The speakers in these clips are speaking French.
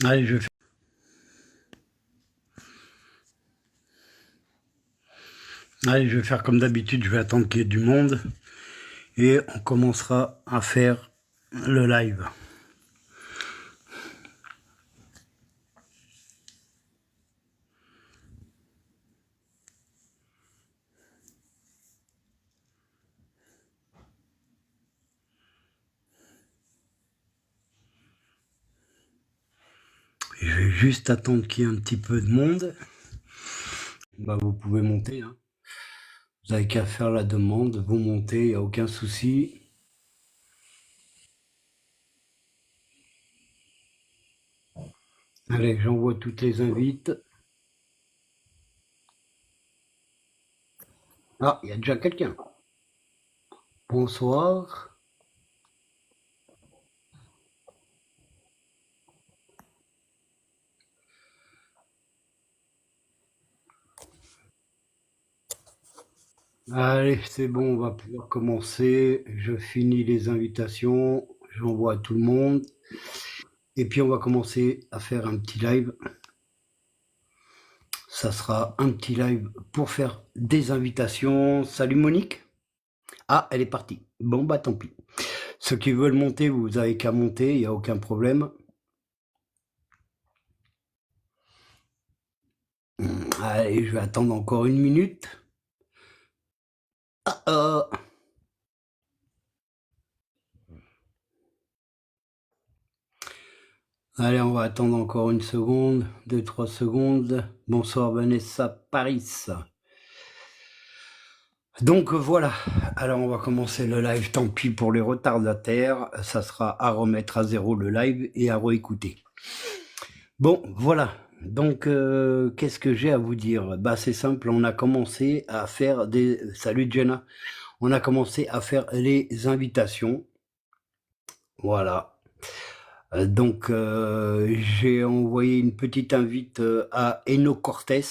Allez, je vais faire comme d'habitude, je vais attendre qu'il y ait du monde et on commencera à faire le live. Je vais juste attendre qu'il y ait un petit peu de monde. Bah, vous pouvez monter, hein. Vous n'avez qu'à faire la demande, vous montez, il n'y a aucun souci. Allez, j'envoie toutes les invites. Ah, il y a déjà quelqu'un. Bonsoir. Allez, c'est bon, on va pouvoir commencer. Je finis les invitations, j'envoie à tout le monde. Et puis on va commencer à faire un petit live. Ça sera un petit live pour faire des invitations. Salut Monique. Ah, elle est partie. Bon, bah tant pis. Ceux qui veulent monter, vous avez qu'à monter, il n'y a aucun problème. Allez, je vais attendre encore une minute. Ah, Allez, on va attendre encore une seconde, 2, 3 secondes. Bonsoir Vanessa Paris. Donc voilà, alors on va commencer le live, tant pis pour les retardataires, ça sera à remettre à zéro le live et à réécouter. Bon, voilà, donc qu'est-ce que j'ai à vous dire? Bah c'est simple, on a commencé à faire des... Salut Jenna, on a commencé à faire les invitations, voilà. Donc j'ai envoyé une petite invite à Eno Cortés,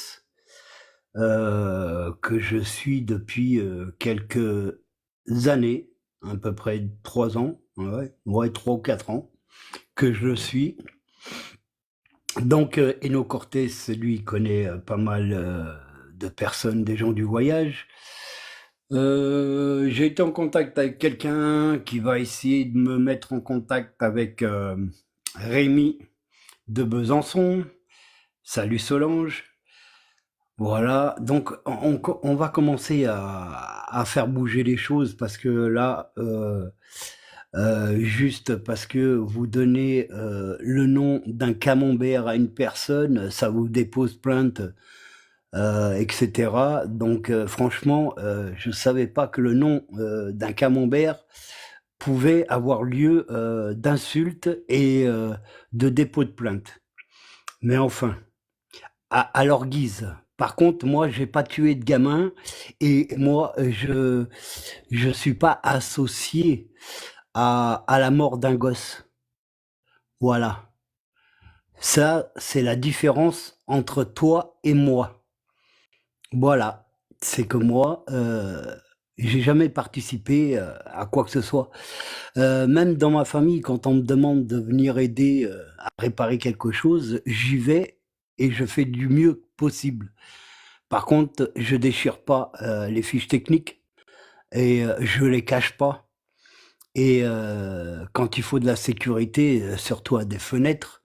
que je suis depuis quelques années, à peu près 3 ans, ouais 3 ou 4 ans, que je le suis. Donc Eno Cortés, lui, il connaît pas mal de personnes, des gens du voyage. J'ai été en contact avec quelqu'un qui va essayer de me mettre en contact avec Rémi de Besançon. Salut Solange. Voilà, donc on va commencer à faire bouger les choses parce que là, juste parce que vous donnez le nom d'un camembert à une personne, ça vous dépose plainte, etc. Donc franchement, je savais pas que le nom d'un camembert pouvait avoir lieu d'insulte et de dépôt de plainte. Mais enfin, à leur guise. Par contre, moi, j'ai pas tué de gamin et moi, je suis pas associé à la mort d'un gosse. Voilà. Ça, c'est la différence entre toi et moi. Voilà. C'est que moi, j'ai jamais participé à quoi que ce soit. Même dans ma famille, quand on me demande de venir aider à réparer quelque chose, j'y vais et je fais du mieux possible. Par contre, je déchire pas les fiches techniques et je les cache pas. Et quand il faut de la sécurité, surtout à des fenêtres,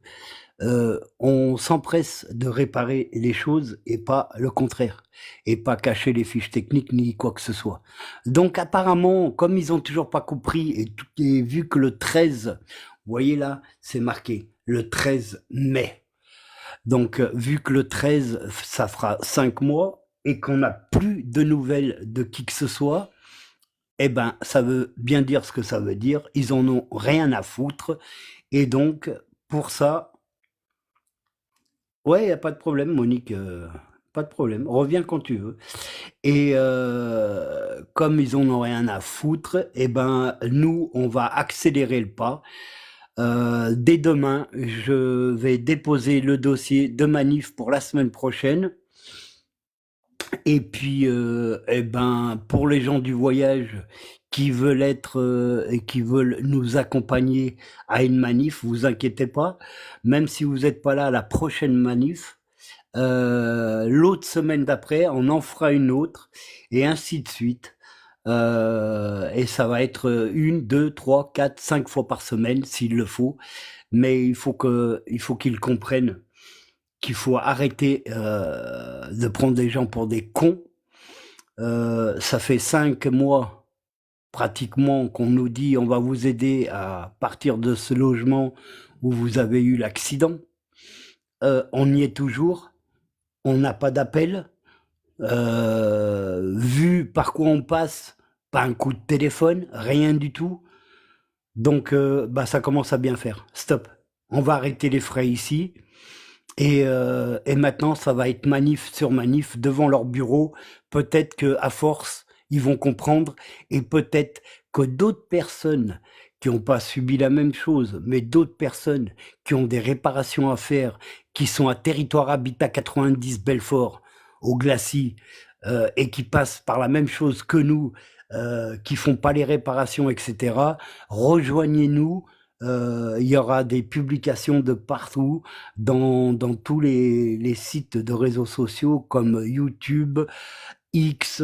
on s'empresse de réparer les choses et pas le contraire. Et pas cacher les fiches techniques ni quoi que ce soit. Donc apparemment, comme ils ont toujours pas compris et vu que le 13, vous voyez là, c'est marqué le 13 mai. Donc, vu que le 13, ça fera 5 mois et qu'on n'a plus de nouvelles de qui que ce soit, eh ben, ça veut bien dire ce que ça veut dire. Ils en ont rien à foutre. Et donc, pour ça, ouais, y a pas de problème, Monique. Pas de problème. Reviens quand tu veux. Et comme ils en ont rien à foutre, eh ben, nous, on va accélérer le pas. Dès demain, je vais déposer le dossier de manif pour la semaine prochaine. Et puis, eh ben, pour les gens du voyage qui veulent être et qui veulent nous accompagner à une manif, vous inquiétez pas, même si vous n'êtes pas là à la prochaine manif, l'autre semaine d'après, on en fera une autre, et ainsi de suite. Et ça va être une, deux, trois, quatre, cinq fois par semaine s'il le faut. Mais il faut qu'ils comprennent qu'il faut arrêter de prendre des gens pour des cons. Ça fait 5 mois pratiquement qu'on nous dit on va vous aider à partir de ce logement où vous avez eu l'accident. On y est toujours, on n'a pas d'appel. Vu par quoi on passe, pas un coup de téléphone, rien du tout. Donc bah ça commence à bien faire. Stop. On va arrêter les frais ici. Et maintenant, ça va être manif sur manif devant leur bureau. Peut-être que à force, ils vont comprendre, et peut-être que d'autres personnes qui n'ont pas subi la même chose, mais d'autres personnes qui ont des réparations à faire, qui sont à territoire habitat 90 Belfort, au Glacis, et qui passent par la même chose que nous, qui font pas les réparations, etc. Rejoignez-nous. Il y aura des publications de partout dans tous les sites de réseaux sociaux comme YouTube, X,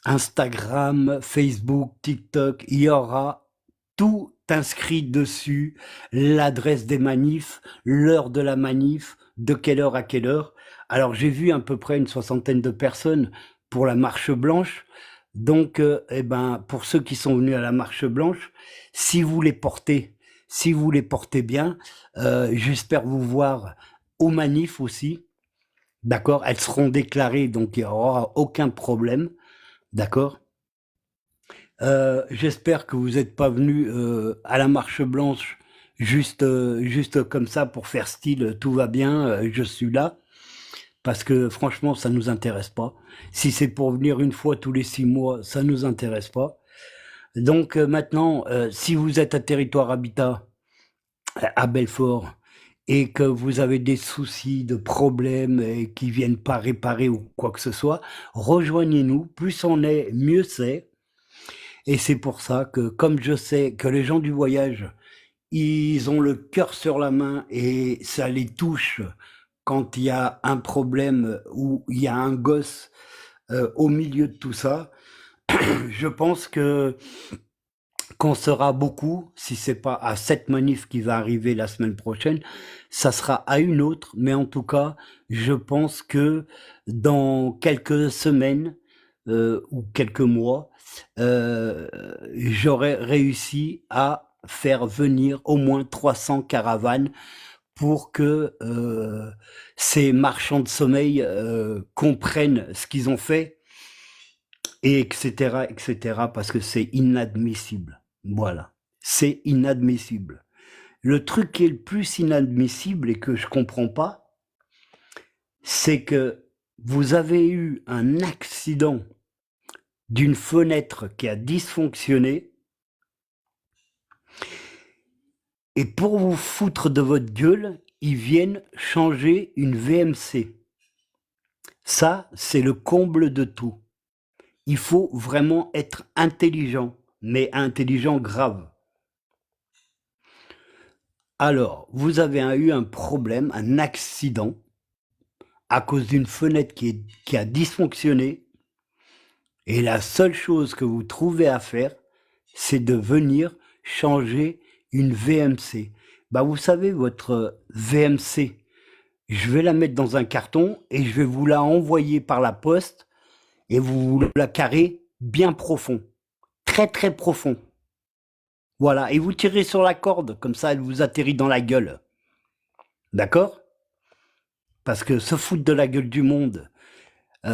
Instagram, Facebook, TikTok. Il y aura tout inscrit dessus, l'adresse des manifs, l'heure de la manif, de quelle heure à quelle heure. Alors j'ai vu à peu près une soixantaine de personnes pour la marche blanche. Donc, eh ben, pour ceux qui sont venus à la marche blanche, si vous les portez, si vous les portez bien, j'espère vous voir aux manifs aussi. D'accord? Elles seront déclarées, donc il n'y aura aucun problème. D'accord? J'espère que vous n'êtes pas venu à la marche blanche juste comme ça pour faire style tout va bien, je suis là, parce que franchement ça nous intéresse pas. Si c'est pour venir une fois tous les 6 mois, ça nous intéresse pas. Donc maintenant, si vous êtes à territoire habitat à Belfort et que vous avez des soucis, de problèmes et qui viennent pas réparer ou quoi que ce soit, rejoignez-nous. Plus on est, mieux c'est. Et c'est pour ça que, comme je sais que les gens du voyage, ils ont le cœur sur la main et ça les touche quand il y a un problème ou il y a un gosse au milieu de tout ça, je pense que qu'on sera beaucoup, si c'est pas à cette manif qui va arriver la semaine prochaine, ça sera à une autre, mais en tout cas, je pense que dans quelques semaines ou quelques mois, euh, j'aurai réussi à faire venir au moins 300 caravanes pour que ces marchands de sommeil comprennent ce qu'ils ont fait, et etc., parce que c'est inadmissible. Voilà, c'est inadmissible. Le truc qui est le plus inadmissible et que je comprends pas, c'est que vous avez eu un accident d'une fenêtre qui a dysfonctionné, et pour vous foutre de votre gueule, ils viennent changer une VMC. Ça, c'est le comble de tout. Il faut vraiment être intelligent, mais intelligent grave. Alors, vous avez eu un problème, un accident, à cause d'une fenêtre qui a dysfonctionné, et la seule chose que vous trouvez à faire, c'est de venir changer une VMC. Bah, vous savez, votre VMC, je vais la mettre dans un carton et je vais vous la envoyer par la poste, et vous la carrez bien profond, très très profond. Voilà, et vous tirez sur la corde, comme ça elle vous atterrit dans la gueule. D'accord? Parce que se foutre de la gueule du monde,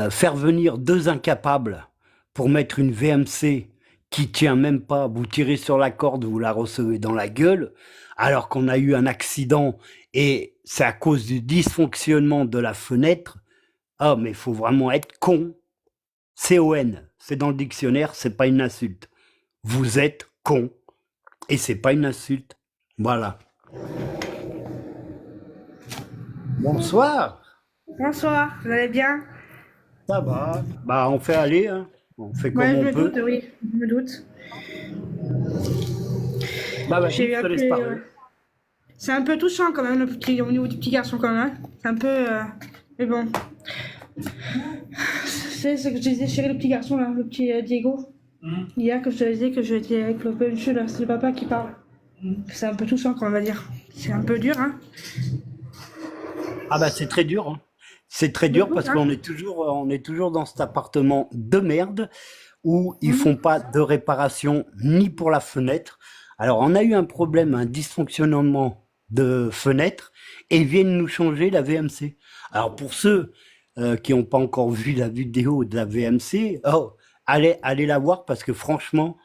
faire venir deux incapables pour mettre une VMC qui tient même pas, vous tirez sur la corde, vous la recevez dans la gueule, alors qu'on a eu un accident et c'est à cause du dysfonctionnement de la fenêtre. Ah, mais il faut vraiment être con. C-O-N, c'est dans le dictionnaire, c'est pas une insulte. Vous êtes con et c'est pas une insulte. Voilà. Bonsoir. Bonsoir, vous allez bien? Ça va. Bah, on fait aller, hein. On fait comme Ouais, je on me peut. doute, oui, je me doute. Bah, vas-y, J'ai je te laisse appelé. parler. C'est un peu touchant quand même, au niveau du petit garçon quand même, hein. C'est un peu. Mais bon. C'est ce que je disais, chérie, le petit garçon là, le petit Diego. Hier, que je te disais que j'étais avec le monsieur là, c'est le papa qui parle. C'est un peu touchant, on va dire. C'est un peu dur, hein. Ah bah c'est très dur, hein. C'est très Je me dur doute, parce hein. on est toujours dans cet appartement de merde où ils font Mhm. pas de réparation ni pour la fenêtre. Alors on a eu un problème, un dysfonctionnement de fenêtre et ils viennent nous changer la VMC. Alors pour ceux qui n'ont pas encore vu la vidéo de la VMC, oh, allez la voir parce que franchement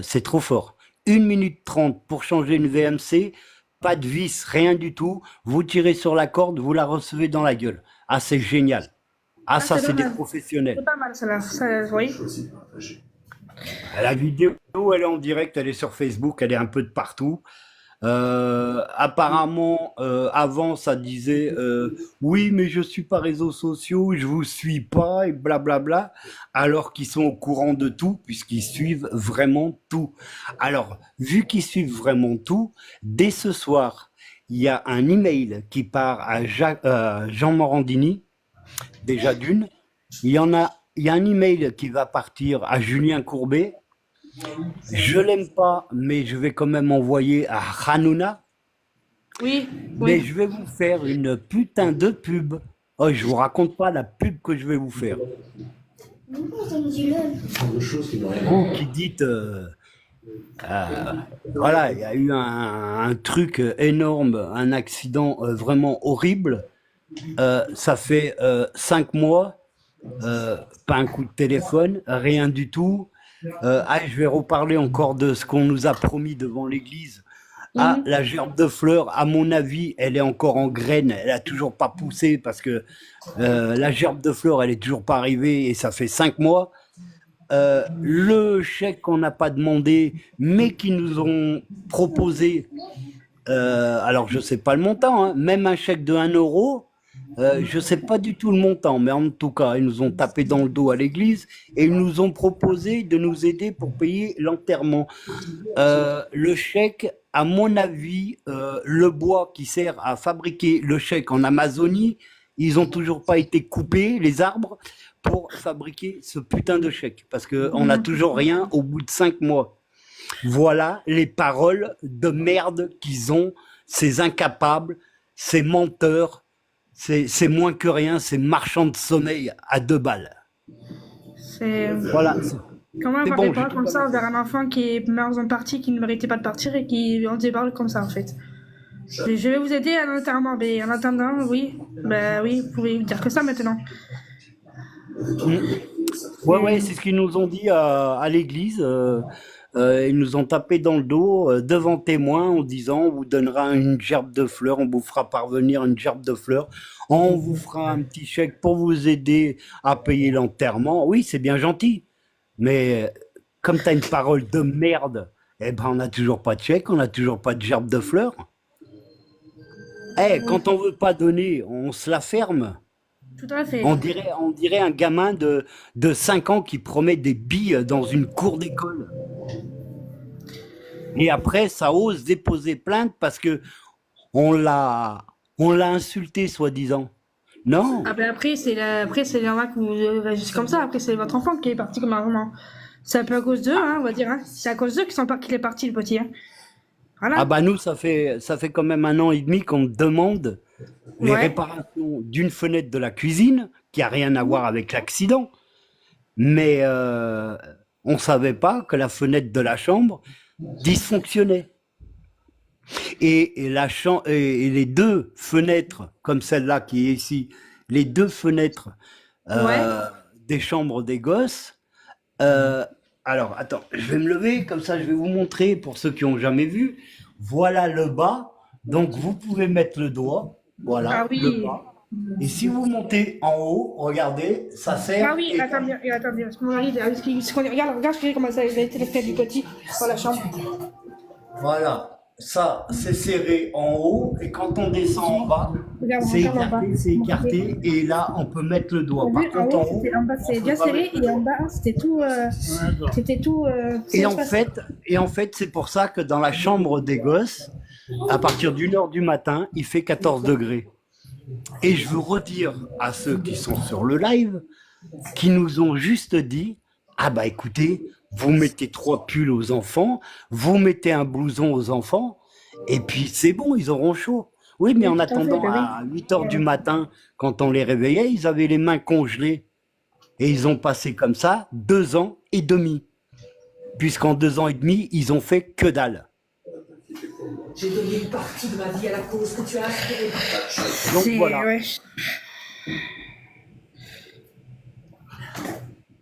c'est trop fort. 1 minute 30 pour changer une VMC, pas de vis, rien du tout. Vous tirez sur la corde, vous la recevez dans la gueule. Ah, c'est génial. Ah, Ah, ça, c'est c'est des dommage. C'est professionnels. pas mal, ça là. Ça, oui. La vidéo, elle est en direct, elle est sur Facebook, elle est un peu de partout. Apparemment, avant, ça disait oui, mais je suis pas réseaux sociaux, je vous suis pas et blablabla, alors qu'ils sont au courant de tout puisqu'ils suivent vraiment tout. Alors, vu qu'ils suivent vraiment tout, dès ce soir, il y a un email qui part à Jean Morandini, déjà d'une. Il y a un email qui va partir à Julien Courbet. Je l'aime pas, mais je vais quand même envoyer à Hanouna. Oui, Mais oui. je vais vous faire une putain de pub. Oh, je vous raconte pas la pub que je vais vous faire. Vous qui dites, euh, voilà, il y a eu un truc énorme, un accident vraiment horrible. Ça fait 5 mois, pas un coup de téléphone, rien du tout. Je vais reparler encore de ce qu'on nous a promis devant l'église. Ah, Mhm. la gerbe de fleurs, à mon avis, elle est encore en graine, elle a toujours pas poussé parce que la gerbe de fleurs, elle est toujours pas arrivée et ça fait 5 mois. Le chèque qu'on n'a pas demandé, mais qui nous ont proposé, alors je sais pas le montant, hein, même un chèque de 1 euro, je sais pas du tout le montant, mais en tout cas, ils nous ont tapé dans le dos à l'église et ils nous ont proposé de nous aider pour payer l'enterrement. Le chèque, à mon avis, le bois qui sert à fabriquer le chèque en Amazonie, ils ont toujours pas été coupés, les arbres, pour fabriquer ce putain de chèque. Parce qu'on n'a toujours rien au bout de 5 mois. Voilà les paroles de merde qu'ils ont, ces incapables, ces menteurs, c'est moins que rien, ces marchands de sommeil à 2 balles. C'est. Voilà, Comment c'est avoir des bon, j'ai paroles tout comme ça balancé. envers un enfant qui est meurt en partie, qui ne méritait pas de partir et qui en des paroles comme ça en fait. Je vais vous aider à l'enterrement, mais en attendant, oui, bah oui, vous pouvez dire que ça maintenant. Mm. Ouais, C'est. ouais, c'est ce qu'ils nous ont dit à l'église. Ils nous ont tapé dans le dos devant témoins en disant on vous donnera une gerbe de fleurs, on vous fera parvenir une gerbe de fleurs, on vous fera un petit chèque pour vous aider à payer l'enterrement. Oui, c'est bien gentil, mais comme tu as une parole de merde, eh ben on n'a toujours pas de chèque, on n'a toujours pas de gerbe de fleurs. Eh, quand on veut pas donner, on se la ferme. Tout à fait. On dirait un gamin de 5 ans qui promet des billes dans une cour d'école. Et après, ça ose déposer plainte parce que on l'a, on l'a insulté, soi-disant. Non. Ah ben après c'est normal que vous réagissez comme ça. Après c'est votre enfant qui est parti comme un roman. C'est un peu à cause d'eux, hein, on va dire. Hein. C'est à cause d'eux qu'il est parti le petit. Hein. Ah Voilà. bah nous, ça fait quand même 1 an et demi qu'on demande les Ouais. réparations d'une fenêtre de la cuisine, qui a rien à voir avec l'accident. Mais on savait pas que la fenêtre de la chambre dysfonctionnait. Et les deux fenêtres, comme celle-là qui est ici, les deux fenêtres Ouais. euh, des chambres des gosses. euh, alors, attends, je vais me lever, comme ça je vais vous montrer pour ceux qui ont jamais vu. Voilà le bas. Donc, vous pouvez mettre le doigt. Ah Voilà, le oui. bas. Et si vous montez en haut, regardez, ça Ah sert. oui, attendez, parce que mon mari, regarde, regarde comment ça a été le fait du petit dans la chambre. Voilà. ça, c'est serré en haut, et quand on descend en bas, Regarde, on regarde en bas. c'est Regardez. écarté, et là, on peut mettre le doigt. T'as vu, Par en contre, haut, en haut, en bas, on c'est peut bien pas serré, mettre le et en doigt. bas, c'était tout, c'est Et en espacé. fait, c'est pour ça que dans la chambre des gosses, à partir d'1 heure du matin, il fait 14 degrés. Et je veux redire à ceux qui sont sur le live, qui nous ont juste dit, ah bah écoutez, vous mettez 3 pulls aux enfants, vous mettez un blouson aux enfants, et puis c'est bon, ils auront chaud. Oui, mais Oui, en tout à fait, attendant, bah oui. à 8 heures du matin, quand on les réveillait, ils avaient les mains congelées. Et ils ont passé comme ça 2 ans et demi. Puisqu'en 2 ans et demi, ils ont fait que dalle. J'ai donné une partie de ma vie à la cause que tu as aspirée. Donc C'est, voilà. ouais.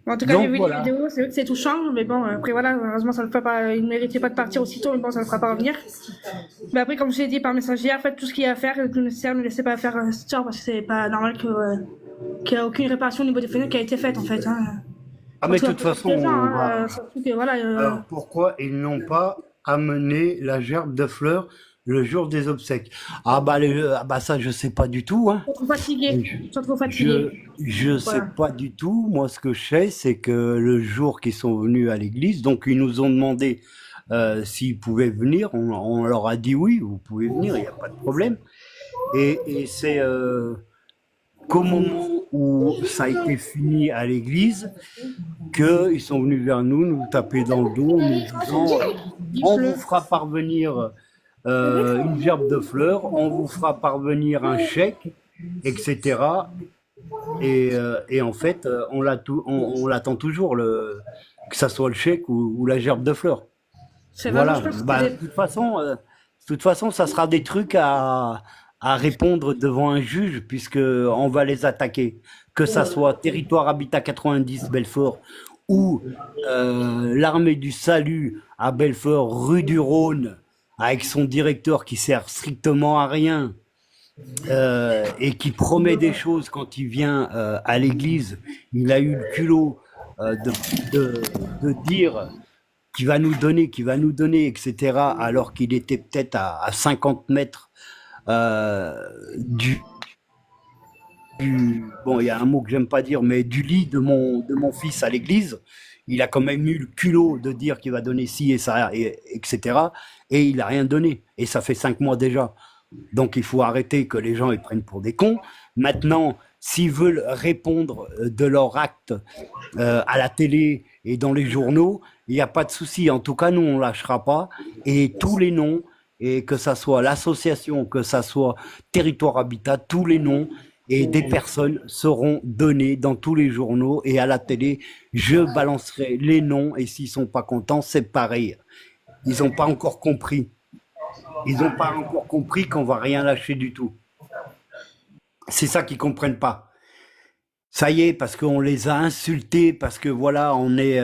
En tout cas, j'ai Donc vu les voilà. vidéos, c'est vrai que c'est touchant, mais bon, après voilà, heureusement, ça ne fait pas, il ne méritait pas de partir aussitôt, mais bon, ça ne le fera pas revenir. Mais après, comme je l'ai dit par message hier, faites tout ce qu'il y a à faire, le plus nécessaire, ne laissez pas faire cette histoire, parce que c'est pas normal qu'il n'y ait aucune réparation au niveau des fenêtres qui a été faite, en fait. Hein. Ah mais de Surtout toute après façon, 2 ans, on hein, va... surtout que voilà, Alors pourquoi ils n'ont pas amené la gerbe de fleurs le jour des obsèques? Ah bah ça je sais pas du tout, hein. ils sont trop fatigués, Je, ils sont trop fatigués. je sais Voilà. pas du tout. Moi, ce que je sais, c'est que le jour qu'ils sont venus à l'église, donc ils nous ont demandé s'ils pouvaient venir. On leur a dit oui, vous pouvez venir, il n'y a pas de problème. Et c'est qu'au moment où ça a été fini à l'église, qu'ils sont venus vers nous, nous taper dans le dos, en nous disant Il on vous pleut. fera parvenir une gerbe de fleurs, on vous fera parvenir un chèque, etc. Et en fait, on l'attend toujours, que ça soit le chèque ou la gerbe de fleurs. C'est vraiment, je Voilà. pense que Bah, de toute façon, ça sera des trucs à répondre devant un juge, puisque on va les attaquer. Que ça soit Territoire Habitat 90 Belfort ou l'Armée du Salut à Belfort, rue du Rhône, avec son directeur qui sert strictement à rien, et qui promet des choses quand il vient à l'église. Il a eu le culot de dire qu'il va nous donner, etc., alors qu'il était peut-être à 50 mètres euh, bon, il y a un mot que j'aime pas dire, mais du lit de mon fils à l'église. Il a quand même eu le culot de dire qu'il va donner ci et ça, etc. Et il a rien donné. Et ça fait 5 mois déjà. Donc il faut arrêter que les gens ils prennent pour des cons. Maintenant, s'ils veulent répondre de leur acte à la télé et dans les journaux, il n'y a pas de souci. En tout cas, nous, on ne lâchera pas. Et tous les noms, et que ça soit l'association, que ça soit Territoire Habitat, tous les noms et des personnes seront donnés dans tous les journaux et à la télé. Je balancerai les noms et s'ils sont pas contents, c'est pareil. Ils n'ont pas encore compris. Ils n'ont pas encore compris qu'on va rien lâcher du tout. C'est ça qu'ils comprennent pas. Ça y est, parce qu'on les a insultés, parce que voilà, on est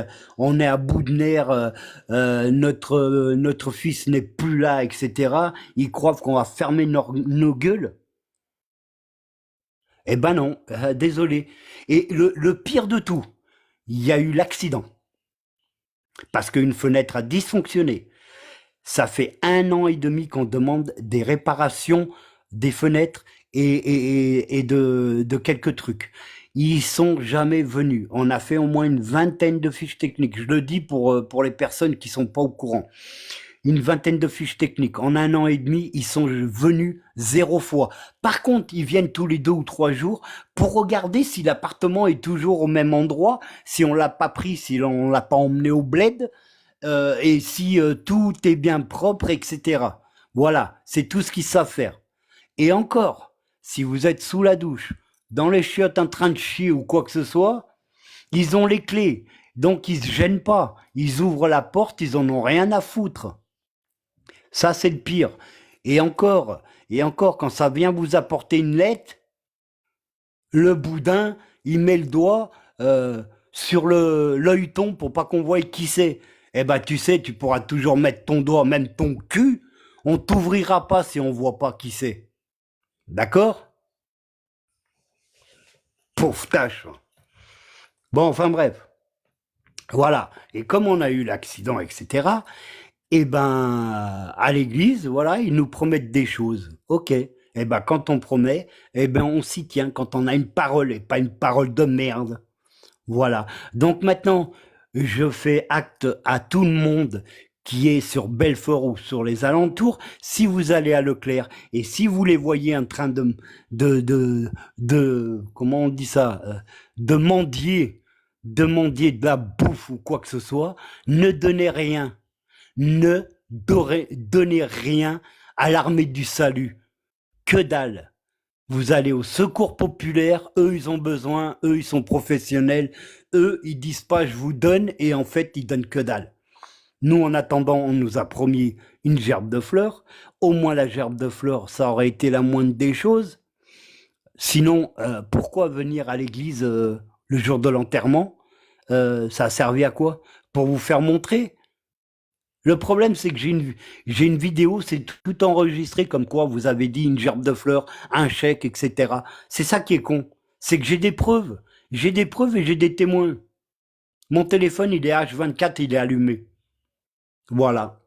à bout de nerfs, notre fils n'est plus là, etc. Ils croient qu'on va fermer nos gueules. Eh ben non, désolé. Et le pire de tout, il y a eu l'accident. Parce qu'une fenêtre a dysfonctionné. Ça fait 1 an et demi qu'on demande des réparations des fenêtres et de quelques trucs. Ils sont jamais venus. On a fait au moins une vingtaine de fiches techniques. Je le dis pour les personnes qui sont pas au courant. Une vingtaine de fiches techniques. En 1 an et demi, ils sont venus 0 fois. Par contre, ils viennent tous les 2 ou 3 jours pour regarder si l'appartement est toujours au même endroit, si on l'a pas pris, si on l'a pas emmené au bled, et si tout est bien propre, etc. Voilà, c'est tout ce qu'ils savent faire. Et encore, si vous êtes sous la douche, dans les chiottes en train de chier ou quoi que ce soit, ils ont les clés. Donc ils se gênent pas. Ils ouvrent la porte, ils en ont rien à foutre. Ça, c'est le pire. Et encore, quand ça vient vous apporter une lettre, le boudin, il met le doigt sur l'œilleton pour pas qu'on voie qui c'est. Eh ben, tu sais, tu pourras toujours mettre ton doigt, même ton cul. On t'ouvrira pas si on voit pas qui c'est. D'accord? Pauvre tâche. Bon, enfin bref. Voilà. Et comme on a eu l'accident, etc., Eh ben, à l'église, voilà, ils nous promettent des choses. Ok. Eh ben, quand on promet, eh ben, on s'y tient. Quand on a une parole et pas une parole de merde. Voilà. Donc maintenant, je fais acte à tout le monde qui est sur Belfort ou sur les alentours. Si vous allez à Leclerc et si vous les voyez en train de, de, comment on dit ça, de mendier de la bouffe ou quoi que ce soit, ne donnez rien. Ne donnez rien à l'armée du salut. Que dalle. Vous allez au secours populaire, eux ils ont besoin, eux ils sont professionnels, eux ils disent pas je vous donne et en fait ils donnent que dalle. Nous en attendant on nous a promis une gerbe de fleurs, au moins la gerbe de fleurs ça aurait été la moindre des choses. Sinon pourquoi venir à l'église le jour de l'enterrement? Ça a servi à quoi? Pour vous faire montrer? Le problème, c'est que j'ai une vidéo, c'est tout enregistré comme quoi vous avez dit une gerbe de fleurs, un chèque, etc. C'est ça qui est con. C'est que j'ai des preuves. J'ai des preuves et j'ai des témoins. Mon téléphone, il est H24, il est allumé. Voilà.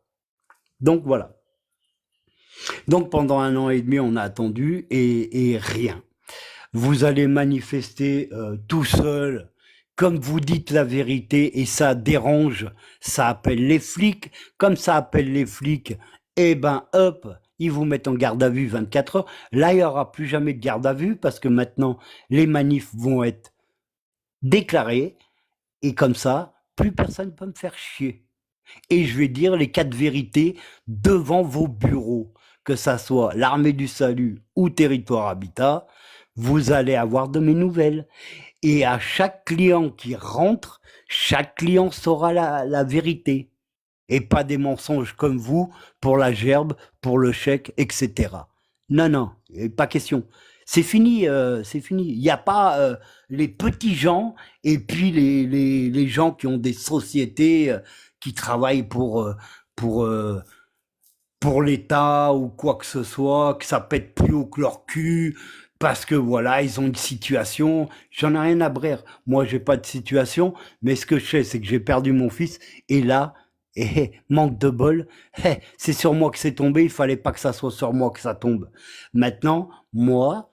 Donc voilà. Donc pendant 1 an et demi, on a attendu et rien. Vous allez manifester tout seul, comme vous dites la vérité, et ça dérange, ça appelle les flics. Comme ça appelle les flics, eh ben hop, ils vous mettent en garde à vue 24 heures. Là, il n'y aura plus jamais de garde à vue parce que maintenant, les manifs vont être déclarés et comme ça, plus personne ne peut me faire chier. Et je vais dire les 4 vérités devant vos bureaux, que ça soit l'Armée du Salut ou Territoire Habitat, vous allez avoir de mes nouvelles. Et à chaque client qui rentre, chaque client saura la vérité. Et pas des mensonges comme vous pour la gerbe, pour le chèque, etc. Non, non, pas question. C'est fini, c'est fini. Il n'y a pas les petits gens et puis les gens qui ont des sociétés qui travaillent pour, euh, pour l'État ou quoi que ce soit, que ça pète plus haut que leur cul, parce que voilà, ils ont une situation. J'en ai rien à brère. Moi, j'ai pas de situation, mais ce que je sais, c'est que j'ai perdu mon fils, et là, manque de bol, c'est sur moi que c'est tombé, il fallait pas que ça soit sur moi que ça tombe. Maintenant, moi,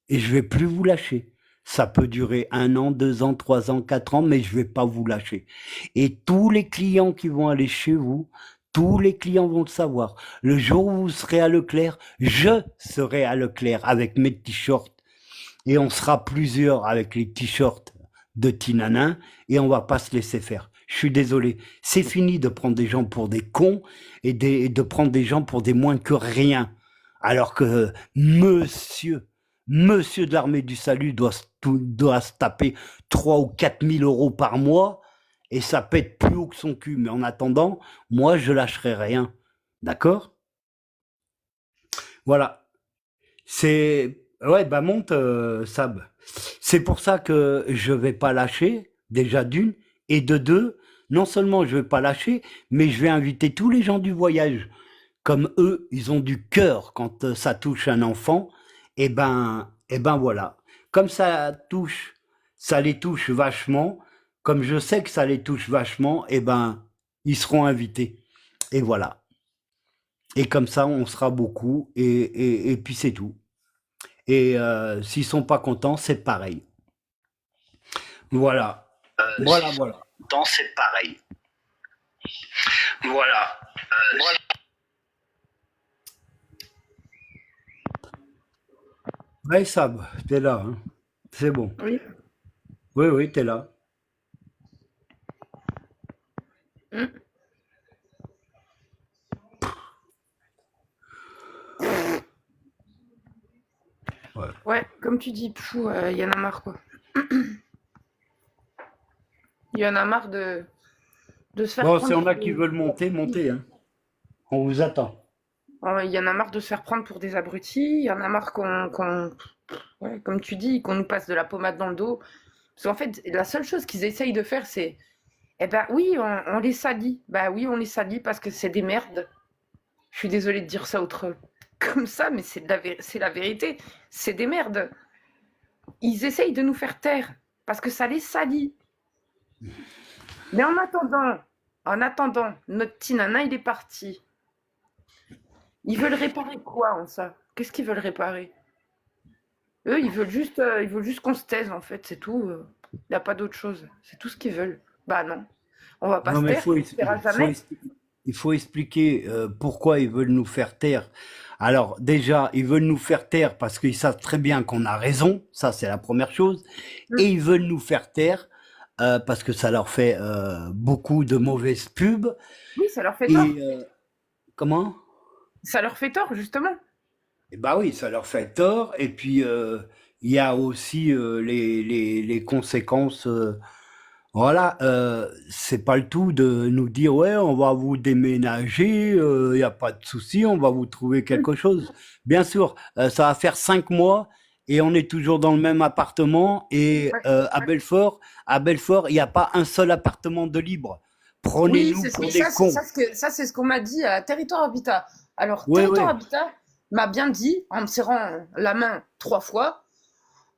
et je vais plus vous lâcher. Ça peut durer 1 an, 2 ans, 3 ans, 4 ans, mais je vais pas vous lâcher. Et tous les clients qui vont aller chez vous, tous les clients vont le savoir. Le jour où vous serez à Leclerc, je serai à Leclerc avec mes t-shirts. Et on sera plusieurs avec les t-shirts de Tinanin et on va pas se laisser faire. Je suis désolé. C'est fini de prendre des gens pour des cons et de prendre des gens pour des moins que rien. Alors que monsieur de l'armée du salut doit se taper 3 ou 4 000 euros par mois et ça pète plus haut que son cul. Mais en attendant, moi, je lâcherai rien. D'accord? Voilà. C'est... Ouais, bah monte, Sab. C'est pour ça que je vais pas lâcher, déjà d'une, et de deux, non seulement je vais pas lâcher, mais je vais inviter tous les gens du voyage. Comme eux, ils ont du cœur quand ça touche un enfant, et ben voilà. Comme ça les touche vachement, comme je sais que ça les touche vachement, et ben, ils seront invités. Et voilà. Et comme ça, on sera beaucoup, et puis c'est tout. Et s'ils sont pas contents, c'est pareil. Voilà. Voilà, voilà. Contents, c'est pareil. Voilà. Voilà. Ouais, Sab, t'es là, hein. C'est bon. Oui. Oui, oui, t'es là. Mm. Ouais. Ouais, comme tu dis, il y en a marre, quoi. Il y en a marre de se faire Bon, prendre s'il y en pour a qui des... veulent monter, montez, hein. On vous attend. Il y en a marre de se faire prendre pour des abrutis. Il y en a marre ouais, comme tu dis, qu'on nous passe de la pommade dans le dos. Parce qu'en fait, la seule chose qu'ils essayent de faire, c'est... Eh ben oui, on les salit. Bah oui, on les salit parce que c'est des merdes. Je suis désolée de dire ça comme ça, mais c'est la vérité. C'est des merdes. Ils essayent de nous faire taire parce que ça les salit. Mais en attendant, En attendant, notre petit nana, il est parti. Ils veulent réparer quoi en ça? Qu'est-ce qu'ils veulent réparer? Eux, ils veulent juste qu'on se taise, en fait, c'est tout. Il n'y a pas d'autre chose. C'est tout ce qu'ils veulent. Bah non, on va pas Non, se mais taire, on se taira jamais. il faut expliquer pourquoi ils veulent nous faire taire. Alors déjà, ils veulent nous faire taire parce qu'ils savent très bien qu'on a raison, ça c'est la première chose, et Mm. ils veulent nous faire taire parce que ça leur fait beaucoup de mauvaises pubs. Oui, ça leur fait Et tort. comment? Ça leur fait tort, justement. Eh bah oui, ça leur fait tort. Et puis il y a aussi les conséquences. Voilà, c'est pas le tout de nous dire ouais, on va vous déménager, il y a pas de souci, on va vous trouver Mm. quelque chose. Bien sûr, ça va faire 5 mois et on est toujours dans le même appartement. Et Ouais. à Belfort, il n'y a pas un seul appartement de libre. Oui, Prenez-nous pour des cons. ça, c'est ce qu'on m'a dit à Territoire Habitat. Alors, Ouais, Territoire ouais. Habitat m'a bien dit, en me serrant la main 3 fois,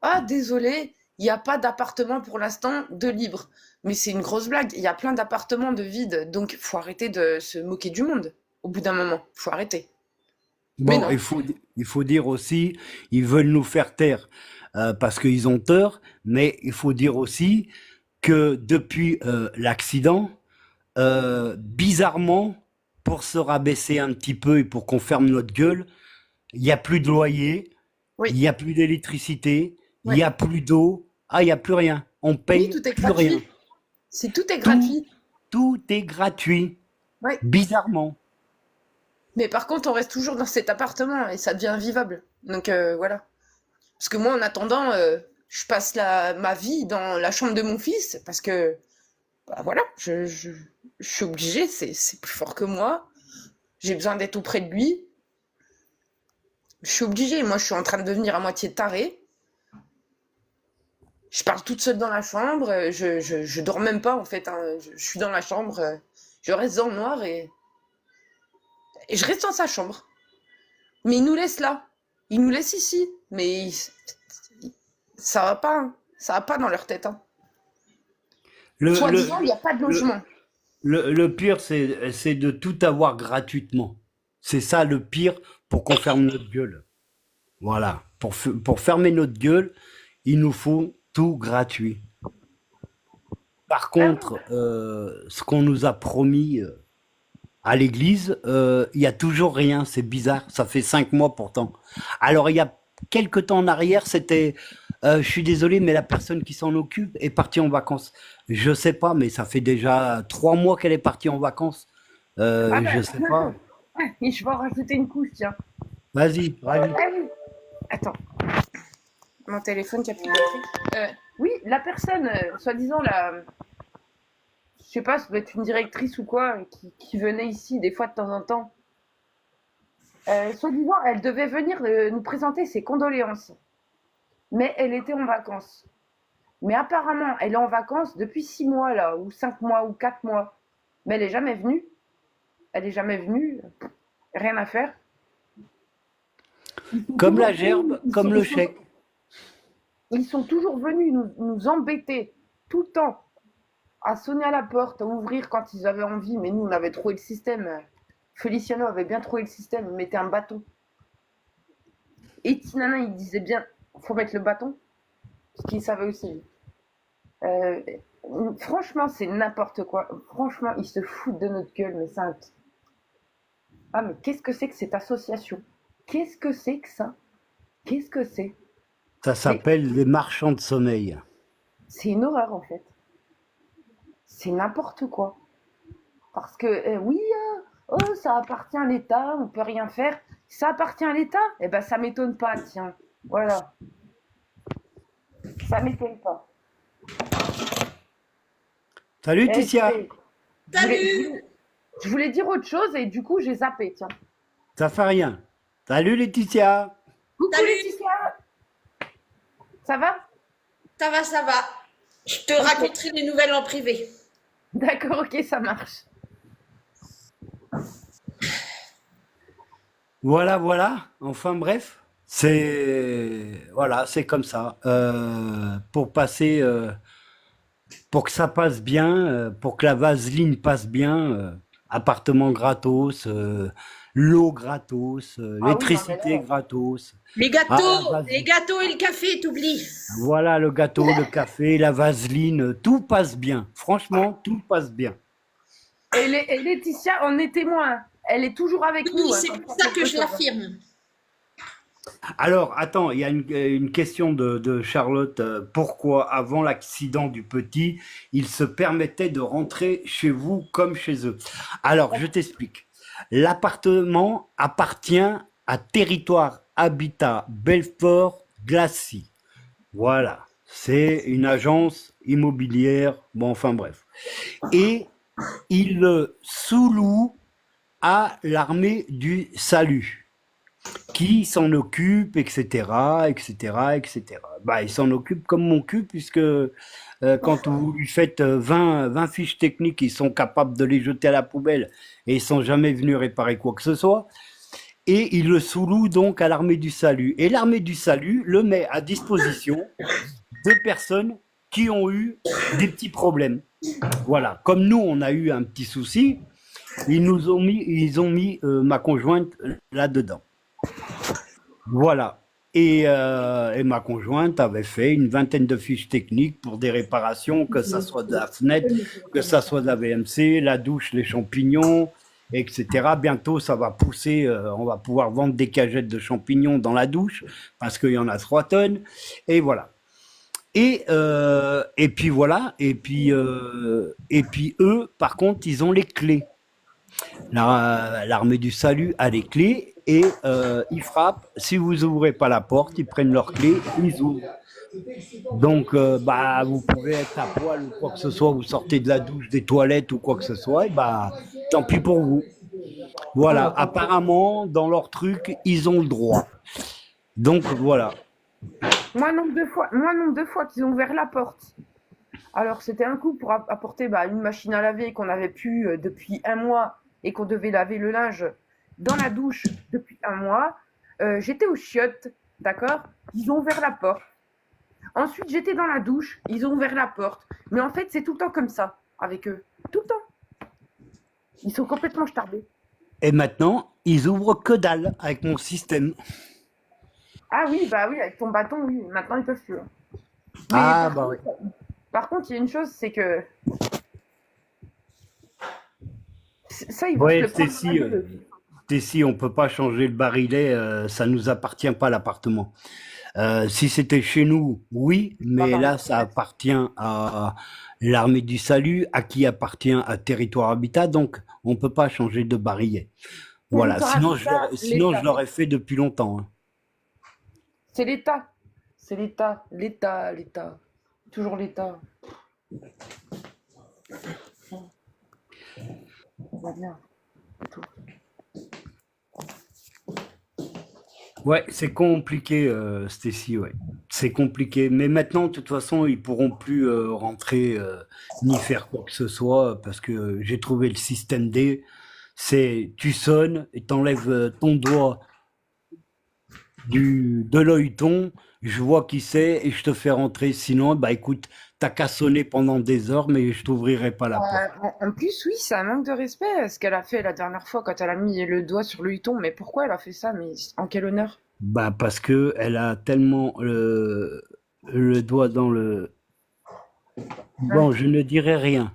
ah, désolé, il n'y a pas d'appartement pour l'instant de libre. Mais c'est une grosse blague, il y a plein d'appartements de vides, donc faut arrêter de se moquer du monde. Au bout d'un moment, faut arrêter. Mais Bon, non. il faut dire aussi, ils veulent nous faire taire parce qu'ils ont tort, mais il faut dire aussi que depuis l'accident, bizarrement, pour se rabaisser un petit peu et pour qu'on ferme notre gueule, il n'y a plus de loyer, il Oui, n'y a plus d'électricité, il ouais. n'y a plus d'eau, ah, il n'y a plus rien. On Oui, paye tout est plus rien. gratuit. C'est tout est Tout, gratuit. tout est gratuit, Ouais. bizarrement. Mais par contre, on reste toujours dans cet appartement et ça devient invivable. Donc voilà. Parce que moi, en attendant, je passe ma vie dans la chambre de mon fils parce que, bah voilà, je suis obligée, c'est plus fort que moi. J'ai besoin d'être auprès de lui. Je suis obligée. Moi, je suis en train de devenir à moitié tarée. Je parle toute seule dans la chambre. Je dors même pas, en fait, hein. Je suis dans la chambre. Je reste dans le noir et je reste dans sa chambre. Mais il nous laisse là. Il nous laisse ici. Mais ça va pas, hein. Ça va pas dans leur tête, hein. Le, le, Soi-disant, il n'y a pas de le, logement. le pire, c'est de tout avoir gratuitement. C'est ça le pire pour qu'on ferme notre gueule. Voilà. Pour fermer notre gueule, il nous faut tout gratuit. Par Ah oui. contre, ce qu'on nous a promis à l'église, il y a toujours rien. C'est bizarre. Ça fait 5 mois pourtant. Alors, il y a quelque temps en arrière, c'était, je suis désolé, mais la personne qui s'en occupe est partie en vacances. Je sais pas, mais ça fait déjà 3 mois qu'elle est partie en vacances. Ah Je sais pas. ben, et je vais en rajouter une couche, tiens. Vas-y, rajoute. Ah oui. Attends, mon téléphone qui a plus de batterie. Oui, la personne, soi-disant, je sais pas, ça doit être une directrice ou quoi, qui venait ici des fois de temps en temps. Soi-disant, elle devait venir nous présenter ses condoléances. Mais elle était en vacances. Mais apparemment, elle est en vacances depuis 6 mois, là, ou 5 mois, ou 4 mois. Mais elle est jamais venue. Elle est jamais venue. Rien à faire. Comme la gerbe, comme le chèque. Ils sont toujours venus nous embêter tout le temps, à sonner à la porte, à ouvrir quand ils avaient envie. Mais nous, on avait trouvé le système. Feliciano avait bien trouvé le système. Il mettait un bâton. Et Tinana, il disait bien, faut mettre le bâton, parce qu'il savait aussi. Euh, Franchement, c'est n'importe quoi. Franchement, ils se foutent de notre gueule, mais ça. Ah, mais qu'est-ce que c'est que cette association? Qu'est-ce que c'est que ça? Qu'est-ce que c'est? Ça Mais s'appelle les marchands de sommeil. c'est une horreur, en fait. C'est n'importe quoi. Parce que, oui, oh, ça appartient à l'État, on peut rien faire. Si ça appartient à l'État, eh ben, ça m'étonne pas, tiens. Voilà. Ça m'étonne pas. Salut Eh, Titia, Salut! je voulais dire autre chose et du coup, j'ai zappé, tiens. ça fait rien. Salut Laetitia. Coucou Salut! Laetitia, ça va? Ça va, ça va. Je te Ok. raconterai les nouvelles en privé. D'accord, ok, ça marche. Voilà, voilà. Enfin bref, c'est voilà, c'est comme ça. Pour passer pour que ça passe bien, pour que la vaseline passe bien, appartement gratos, l'eau gratos, Ah oui, non, mais l'électricité là, gratos. Les Ah, la gâteaux, les vaseline. gâteaux et le café, t'oublies. Voilà le gâteau, le café, la vaseline, tout passe bien. Franchement, tout passe bien. et Laetitia en est témoin. Elle est toujours avec Oui, nous, hein, c'est quand il pour y a ça que quelque je chose. l'affirme. Alors, attends, il y a une question de Charlotte. Pourquoi, avant l'accident du petit, ils se permettaient de rentrer chez vous comme chez eux? Alors, je t'explique. L'appartement appartient à Territoire Habitat Belfort-Glacis. Voilà. C'est une agence immobilière. Bon, enfin bref. Et il le sous-loue à l'armée du salut qui s'en occupe, etc., etc., etc. Bah, il s'en occupe comme mon cul, puisque quand vous lui faites 20 fiches techniques, ils sont capables de les jeter à la poubelle et ils sont jamais venus réparer quoi que ce soit. Et il le sous-loue donc à l'armée du salut. Et l'armée du salut le met à disposition de personnes qui ont eu des petits problèmes. Voilà. Comme nous, on a eu un petit souci, ils ont mis ma conjointe là-dedans. Voilà. Et ma conjointe avait fait une vingtaine de fiches techniques pour des réparations, que ça soit de la fenêtre, que ça soit de la VMC, la douche, les champignons, etc. Bientôt, ça va pousser, on va pouvoir vendre des cagettes de champignons dans la douche, parce qu'il y en a 3 tonnes. Et voilà. Et puis voilà. Et puis eux, par contre, ils ont les clés. L'armée du salut a les clés et ils frappent. Si vous ouvrez pas la porte, ils prennent leurs clés, ils ouvrent. Donc, bah, vous pouvez être à poil ou quoi que ce soit, vous sortez de la douche, des toilettes ou quoi que ce soit, et bah, tant pis pour vous. Voilà, apparemment, dans leur truc, ils ont le droit. Donc, voilà. Moi, nombre de fois qu'ils ont ouvert la porte. Alors, c'était un coup pour apporter une machine à laver qu'on n'avait plus depuis un mois et qu'on devait laver le linge dans la douche depuis un mois. J'étais aux chiottes, d'accord? Ils ont ouvert la porte. Ensuite, j'étais dans la douche, ils ont ouvert la porte. Mais en fait, c'est tout le temps comme ça avec eux. Tout le temps. Ils sont complètement starbés. Et maintenant, ils ouvrent que dalle avec mon système. Ah oui, bah oui, avec ton bâton, oui. Maintenant, ils peuvent plus, hein. Mais Ah, bah oui. par contre, il y a une chose, c'est que ça, ils vont se Ouais, le prendre dans la gueule. Tessie, on peut pas changer le barillet, ça nous appartient pas l'appartement. Si c'était chez nous, oui, Pas mais par là, là. ça appartient à l'armée du salut, à qui appartient à Territoire Habitat, donc on peut pas changer de barillet. Voilà. Territoire Habitat, Sinon je l'État. l'aurais fait depuis longtemps, hein. C'est l'État. C'est l'État. L'État, l'État. Toujours l'État. On va bien. C'est tout. Ouais, c'est compliqué, Stécie, ouais. C'est compliqué. Mais maintenant, de toute façon, ils pourront plus rentrer ni faire quoi que ce soit parce que j'ai trouvé le système D. C'est tu sonnes et t'enlèves ton doigt de l'œilleton, je vois qui c'est et je te fais rentrer. Sinon, bah écoute, t'as qu'à sonner pendant des heures, mais je t'ouvrirai pas la porte. En plus, oui, c'est un manque de respect ce qu'elle a fait la dernière fois quand elle a mis le doigt sur le huton. Mais pourquoi elle a fait ça? Mais en quel honneur? Bah parce que elle a tellement le doigt dans le. Hein? Bon, je ne dirai rien.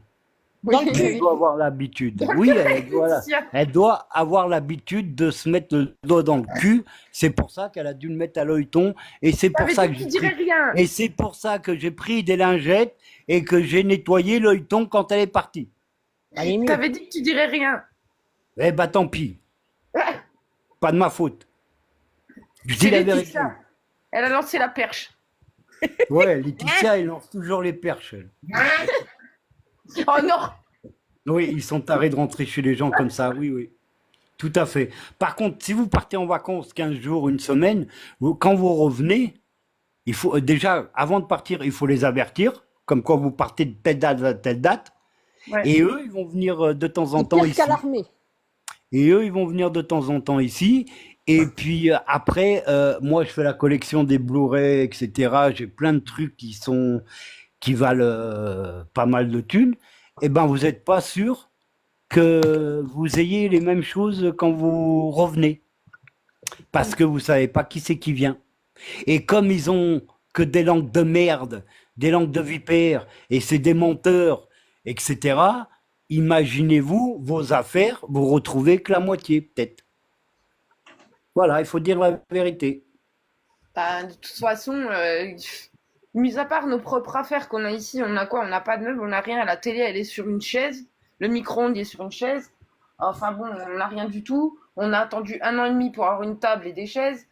Dans le Oui, Elle cul. doit avoir l'habitude. dans le Oui, cul, Laetitia. elle doit avoir l'habitude de se mettre le doigt dans le cul. C'est pour ça qu'elle a dû le mettre à l'œilleton. Et c'est pour T'avais ça dit que que tu j'ai dirais pris. rien. Et c'est pour ça que j'ai pris des lingettes et que j'ai nettoyé l'œilleton quand elle est partie. Allez, mieux. T'avais dit que tu dirais rien. Eh bah tant pis. Pas de ma faute. Je dis C'est la vérité. Laetitia. Elle a lancé la perche. Ouais, Laetitia, elle lance toujours les perches, elle. Oh non! Oui, ils sont tarés de rentrer chez les gens comme ça. Oui, oui. Tout à fait. Par contre, si vous partez en vacances 15 jours, une semaine, quand vous revenez, il faut déjà, avant de partir, il faut les avertir, comme quoi vous partez de telle date à telle date. Ouais. Et eux, ils vont venir de temps en C'est temps pire ici. qu'à l'armée. Et eux, ils vont venir de temps en temps ici. Et puis après, moi, je fais la collection des Blu-ray, etc. J'ai plein de trucs qui valent pas mal de thunes, eh ben vous n'êtes pas sûr que vous ayez les mêmes choses quand vous revenez, parce que vous savez pas qui c'est qui vient. Et comme ils ont que des langues de merde, des langues de vipères, et c'est des menteurs, etc., imaginez-vous vos affaires, vous retrouvez que la moitié, peut-être. Voilà, il faut dire la vérité. Bah, de toute façon, mis à part nos propres affaires qu'on a ici, on a quoi? On n'a pas de meubles, on n'a rien. La télé, elle est sur une chaise. Le micro-ondes il est sur une chaise. Enfin bon, on n'a rien du tout. On a attendu 1 an et demi pour avoir une table et des chaises.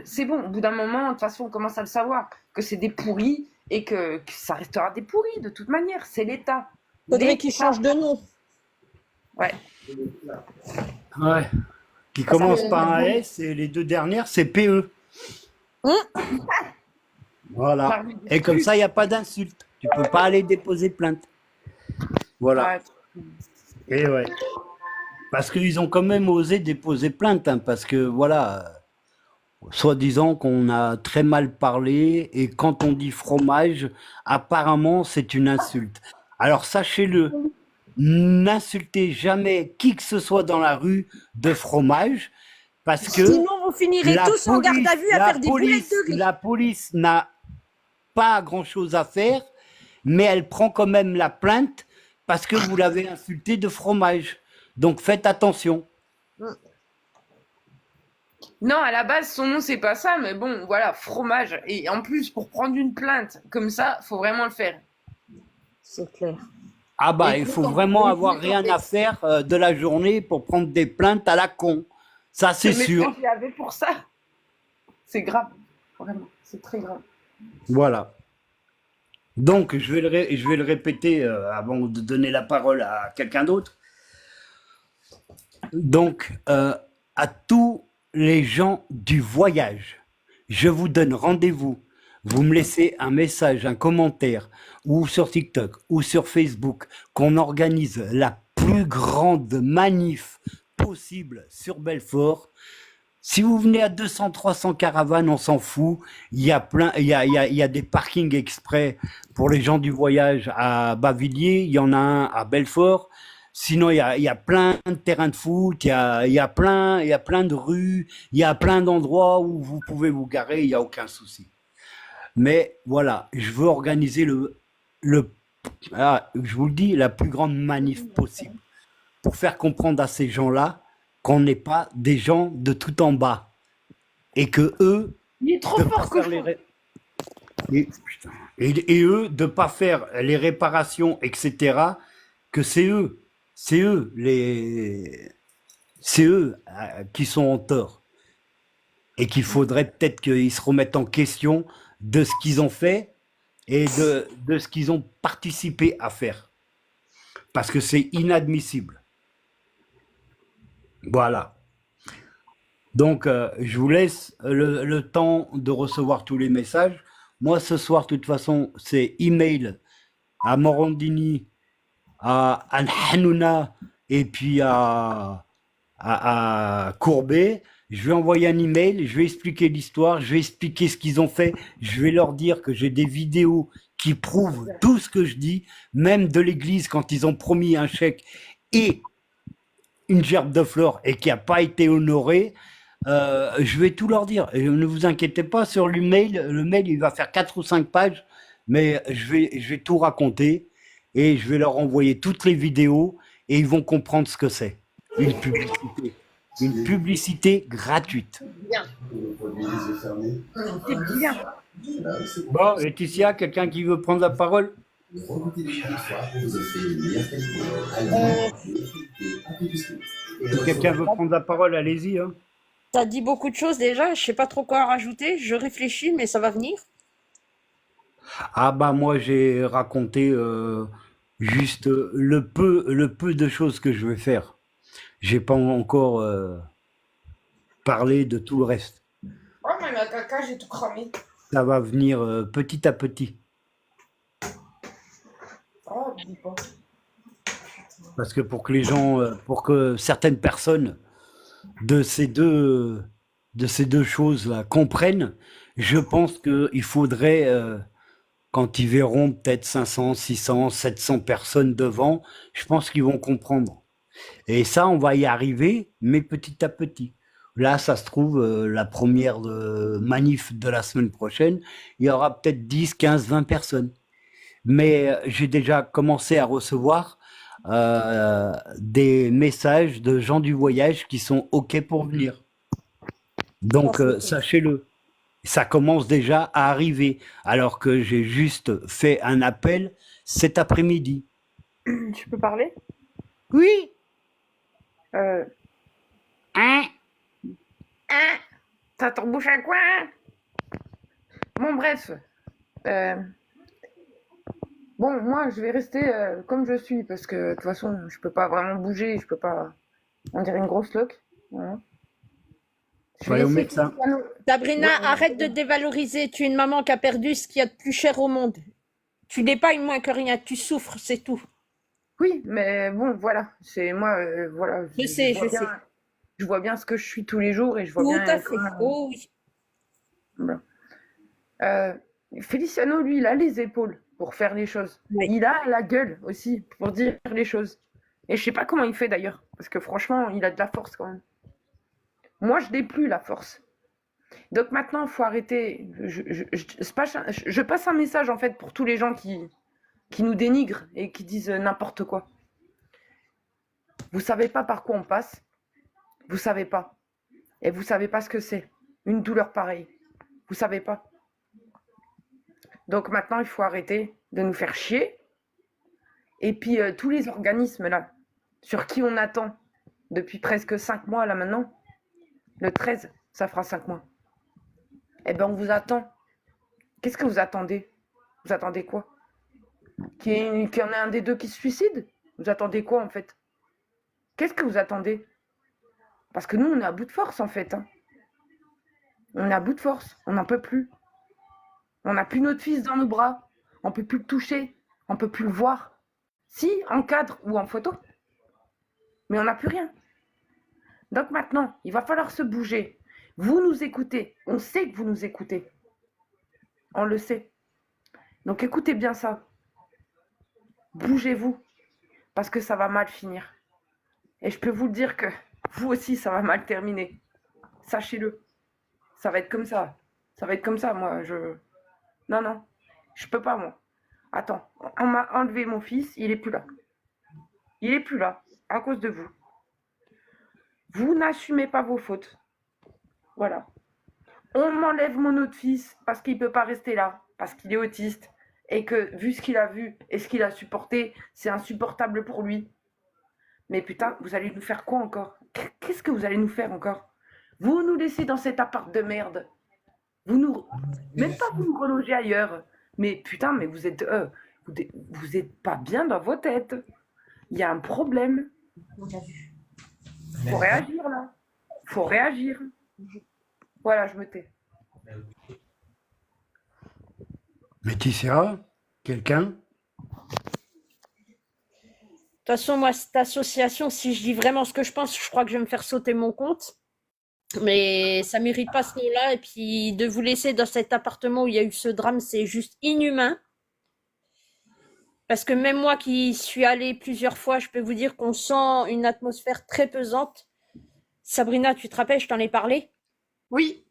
C'est bon, au bout d'un moment, de toute façon, on commence à le savoir, que c'est des pourris et que ça restera des pourris de toute manière. C'est l'État. Faudrait qu'ils changent de nom. Ouais. Ouais. Qui commence par un S et les 2 dernières, c'est PE. Voilà. Et comme ça, il n'y a pas d'insulte. Tu peux pas aller déposer plainte. Voilà. Ouais. Et ouais. Parce qu'ils ont quand même osé déposer plainte, hein, parce que voilà, soi-disant qu'on a très mal parlé, et quand on dit fromage, apparemment c'est une insulte. Alors sachez-le, n'insultez jamais qui que ce soit dans la rue de fromage, parce que Sinon, vous finirez tous en garde à vue à faire des boulettes de riz. la police n'a pas grand-chose à faire, mais elle prend quand même la plainte parce que vous l'avez insulté de fromage. Donc faites attention. Non, à la base, son nom, c'est pas ça, mais bon, voilà, fromage. Et en plus, pour prendre une plainte comme ça, faut vraiment le faire. C'est clair. Ah bah, Et il faut pourtant, vraiment oui, avoir oui, rien oui. à faire de la journée pour prendre des plaintes à la con. Ça, c'est Mais sûr. quand j'y avais pour ça, c'est grave. Vraiment, c'est très grave. Voilà. Donc, je vais le répéter avant de donner la parole à quelqu'un d'autre. Donc, à tous les gens du voyage, je vous donne rendez-vous. Vous me laissez un message, un commentaire, ou sur TikTok, ou sur Facebook, qu'on organise la plus grande manif possible sur Belfort. Si vous venez à 200, 300 caravanes, on s'en fout. Il y a des parkings exprès pour les gens du voyage à Bavilliers. Il y en a un à Belfort. Sinon, il y a plein de terrains de foot. Il y a plein de rues. Il y a plein d'endroits où vous pouvez vous garer. Il n'y a aucun souci. Mais voilà, je veux organiser je vous le dis, la plus grande manif possible pour faire comprendre à ces gens-là qu'on n'est pas des gens de tout en bas et que eux Il est trop de fort, pas faire cochon. et eux de pas faire les réparations, etc., que c'est eux qui sont en tort et qu'il faudrait peut-être qu'ils se remettent en question de ce qu'ils ont fait et de ce qu'ils ont participé à faire, parce que c'est inadmissible. Voilà. Donc, je vous laisse le temps de recevoir tous les messages. Moi, ce soir, de toute façon, c'est email à Morandini, à Hanouna et puis à Courbet. Je vais envoyer un email, je vais expliquer l'histoire, je vais expliquer ce qu'ils ont fait, je vais leur dire que j'ai des vidéos qui prouvent tout ce que je dis, même de l'église quand ils ont promis un chèque et une gerbe de fleurs et qui n'a pas été honorée. Je vais tout leur dire. Et ne vous inquiétez pas sur l'email. Le mail, il va faire 4 ou 5 pages, mais je vais tout raconter et je vais leur envoyer toutes les vidéos et ils vont comprendre ce que c'est. Une publicité. Une publicité gratuite. C'est bien. Bon, Laetitia, quelqu'un qui veut prendre la parole? Si quelqu'un veut prendre la parole, allez-y. Hein. T'as dit beaucoup de choses déjà, je sais pas trop quoi rajouter, je réfléchis, mais ça va venir. Ah bah moi j'ai raconté juste le peu de choses que je vais faire. J'ai pas encore parlé de tout le reste. Oh, mais ma caca, j'ai tout cramé. Ça va venir petit à petit. Oh, dis pas. Parce que pour que les gens, pour que certaines personnes de ces deux choses-là comprennent, Je pense qu'il faudrait, quand ils verront peut-être 500, 600, 700 personnes devant, je pense qu'ils vont comprendre. Et ça, on va y arriver, mais petit à petit. Là, ça se trouve, la première manif de la semaine prochaine, il y aura peut-être 10, 15, 20 personnes. Mais j'ai déjà commencé à recevoir des messages de gens du voyage qui sont OK pour venir. Ça, Donc, c'est bien. sachez-le, ça commence déjà à arriver, alors que j'ai juste fait un appel cet après-midi. Tu peux parler? Oui, Euh, hein? Hein? Ça te bouche à quoi? Bon, bref. Euh, bon, moi, je vais rester comme je suis parce que de toute façon, je peux pas vraiment bouger. Je peux pas. On dirait une grosse loque. Voilà. Je faut vais aller au laisser médecin. Cristiano. Sabrina, Ouais, arrête de te dévaloriser. Tu es une maman qui a perdu ce qu'il y a de plus cher au monde. Tu n'es pas une moins que rien. Tu souffres, c'est tout. oui, mais bon, voilà. C'est moi, voilà. Je sais, je Vois bien, sais. je vois bien ce que je suis tous les jours et je vois Tout bien à fait. Oh oui. voilà. Euh, Feliciano, lui, il a les épaules pour faire les choses. Oui. Il a la gueule aussi pour dire les choses. Et je sais pas comment il fait d'ailleurs, parce que franchement, il a de la force quand même. Moi, je n'ai plus la force. Donc maintenant, il faut arrêter. Je passe un message en fait pour tous les gens qui nous dénigrent et qui disent n'importe quoi. Vous savez pas par quoi on passe. Vous savez pas. Et vous savez pas ce que c'est. Une douleur pareille. Vous savez pas. Donc maintenant, il faut arrêter de nous faire chier. Et puis tous les organismes là, sur qui on attend depuis presque 5 mois là maintenant, le 13, ça fera 5 mois. Eh ben on vous attend. Qu'est-ce que vous attendez? Vous attendez quoi? Qu'il y en ait un des deux qui se suicide? Vous attendez quoi en fait? Qu'est-ce que vous attendez? Parce que nous, on est à bout de force en fait. Hein. On est à bout de force. On n'en peut plus. On n'a plus notre fils dans nos bras. On peut plus le toucher. On peut plus le voir. Si, en cadre ou en photo. Mais on n'a plus rien. Donc maintenant, il va falloir se bouger. Vous nous écoutez. On sait que vous nous écoutez. On le sait. Donc écoutez bien ça. Bougez-vous. Parce que ça va mal finir. Et je peux vous le dire que vous aussi, ça va mal terminer. Sachez-le. Ça va être comme ça. Ça va être comme ça, moi. Non, non. Je peux pas, moi. Attends. On m'a enlevé mon fils. Il est plus là. Il est plus là. À cause de vous. Vous n'assumez pas vos fautes. Voilà. On m'enlève mon autre fils parce qu'il ne peut pas rester là. Parce qu'il est autiste. Et que, vu ce qu'il a vu et ce qu'il a supporté, c'est insupportable pour lui. Mais putain, vous allez nous faire quoi encore? Qu'est-ce que vous allez nous faire encore? Vous nous laissez dans cet appart de merde. Vous nous... Même pas vous nous relogez ailleurs. Mais putain, mais vous êtes pas bien dans vos têtes. Il y a un problème. Faut réagir là. Faut réagir. Voilà, je me tais. Laetitia, quelqu'un? De toute façon, moi, cette association, si je dis vraiment ce que je pense, je crois que je vais me faire sauter mon compte. Mais ça mérite pas ce nom-là. Et puis, de vous laisser dans cet appartement où il y a eu ce drame, c'est juste inhumain. Parce que même moi qui suis allée plusieurs fois, je peux vous dire qu'on sent une atmosphère très pesante. Sabrina, tu te rappelles, je t'en ai parlé. Oui.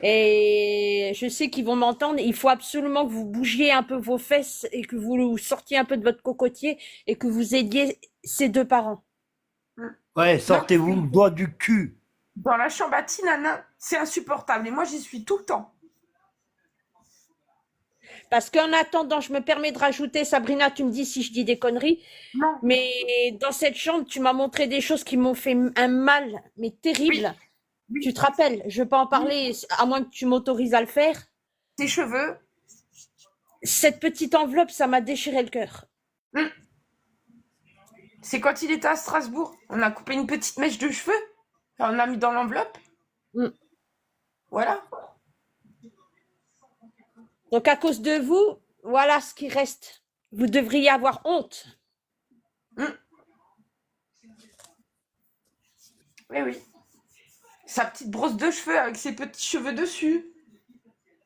Et je sais qu'ils vont m'entendre. Il faut absolument que vous bougiez un peu vos fesses et que vous sortiez un peu de votre cocotier et que vous aidiez ces deux parents. Ouais, sortez-vous le doigt du cul. Dans la chambre à Tinana, c'est insupportable. Et moi, j'y suis tout le temps. Parce qu'en attendant, je me permets de rajouter, Sabrina, tu me dis si je dis des conneries, Non. mais dans cette chambre, tu m'as montré des choses qui m'ont fait un mal, mais terrible. Oui. Tu te rappelles, je ne vais pas en parler, à moins que tu m'autorises à le faire. Tes cheveux. Cette petite enveloppe, ça m'a déchiré le cœur. C'est quand il était à Strasbourg. On a coupé une petite mèche de cheveux. Et on a mis dans l'enveloppe. Voilà. Donc à cause de vous, voilà ce qui reste. Vous devriez avoir honte. Oui, oui. sa petite brosse de cheveux avec ses petits cheveux dessus.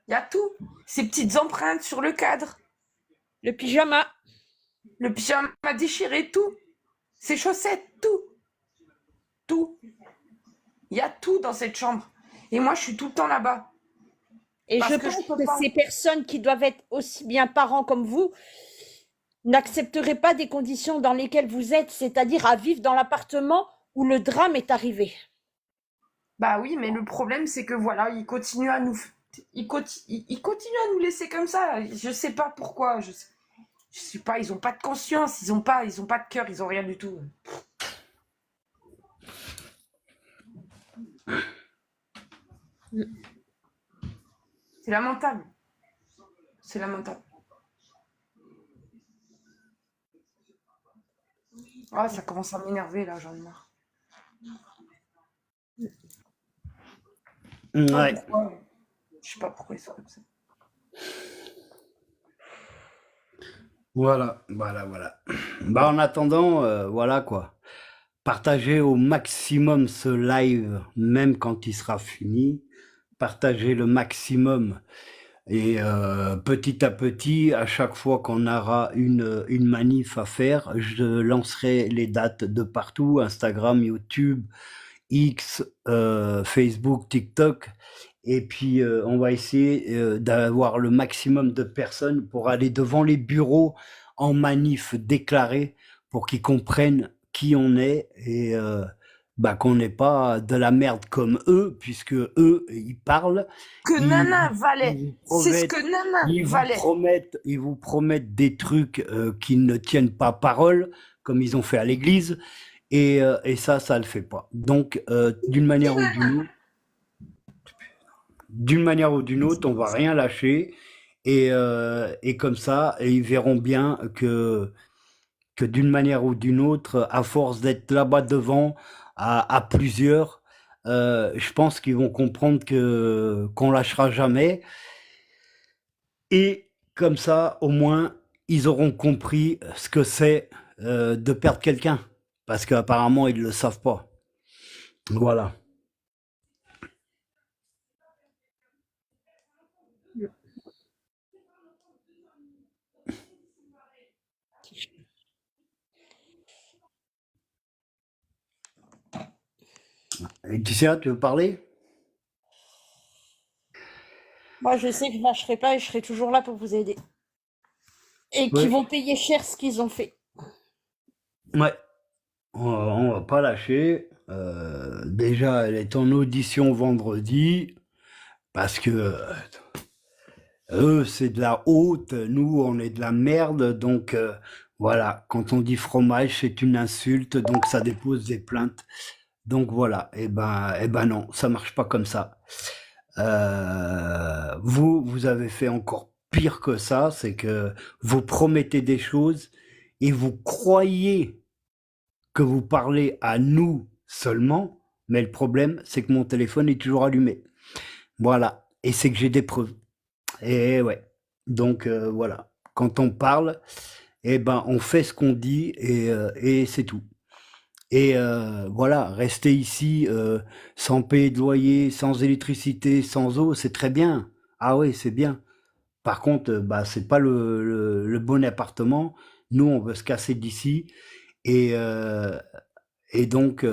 Il y a tout. Ses petites empreintes sur le cadre. Le pyjama. Le pyjama déchiré, tout. Ses chaussettes, tout. Tout. Il y a tout dans cette chambre. Et moi, je suis tout le temps là-bas. Et Parce je que je pense peux que pas. ces personnes qui doivent être aussi bien parents comme vous n'accepteraient pas des conditions dans lesquelles vous êtes, c'est-à-dire à vivre dans l'appartement où le drame est arrivé. Bah oui, mais le problème, c'est que voilà, ils continuent à nous... Ils continuent à nous laisser comme ça. Je sais pas pourquoi. Je sais pas, ils ont pas de conscience, ils ont pas de cœur, ils ont rien du tout. C'est lamentable. C'est lamentable. Ah, ça commence à m'énerver là, j'en ai marre. Ouais. Pourquoi Je sais pas pourquoi ils sont comme ça. Voilà. Bah, en attendant, voilà quoi. Partagez au maximum ce live, même quand il sera fini. Partagez le maximum. Et petit à petit, à chaque fois qu'on aura une manif à faire, je lancerai les dates de partout, Instagram, YouTube, X, Facebook, TikTok. Et puis on va essayer d'avoir le maximum de personnes pour aller devant les bureaux en manif déclarée pour qu'ils comprennent qui on est et qu'on n'est pas de la merde comme eux, puisque eux, ils parlent, Que ils, Nana ils valait. vous C'est ce promettent, que Nana valait. ils vous promettent des trucs qui ne tiennent pas parole, comme ils ont fait à l'église, et ça le fait pas. Donc, d'une manière ou d'une autre, on va rien lâcher, et comme ça, ils verront bien que d'une manière ou d'une autre, à force d'être là-bas devant, à plusieurs, je pense qu'ils vont comprendre qu'on lâchera jamais. Et comme ça, au moins, ils auront compris ce que c'est de perdre quelqu'un. Parce qu'apparemment, ils ne le savent pas. Voilà. Et Ticia, tu veux parler? Moi, je sais que je lâcherai pas et je serai toujours là pour vous aider. Et qui Oui. vont payer cher ce qu'ils ont fait. Ouais. On va pas lâcher. Déjà, elle est en audition vendredi. Parce que eux, c'est de la haute, nous, on est de la merde. Donc, voilà, quand on dit fromage, c'est une insulte. Donc, ça dépose des plaintes. Donc, voilà. Eh ben non, ça marche pas comme ça. Vous avez fait encore pire que ça. C'est que vous promettez des choses et vous croyez que vous parlez à nous seulement. Mais le problème, c'est que mon téléphone est toujours allumé. Voilà. Et c'est que j'ai des preuves. Et ouais. Donc voilà. Quand on parle, on fait ce qu'on dit et c'est tout. Et voilà, rester ici sans payer de loyer, sans électricité, sans eau, c'est très bien. Ah oui, c'est bien. Par contre, c'est pas le bon appartement. Nous, on veut se casser d'ici. Et, donc,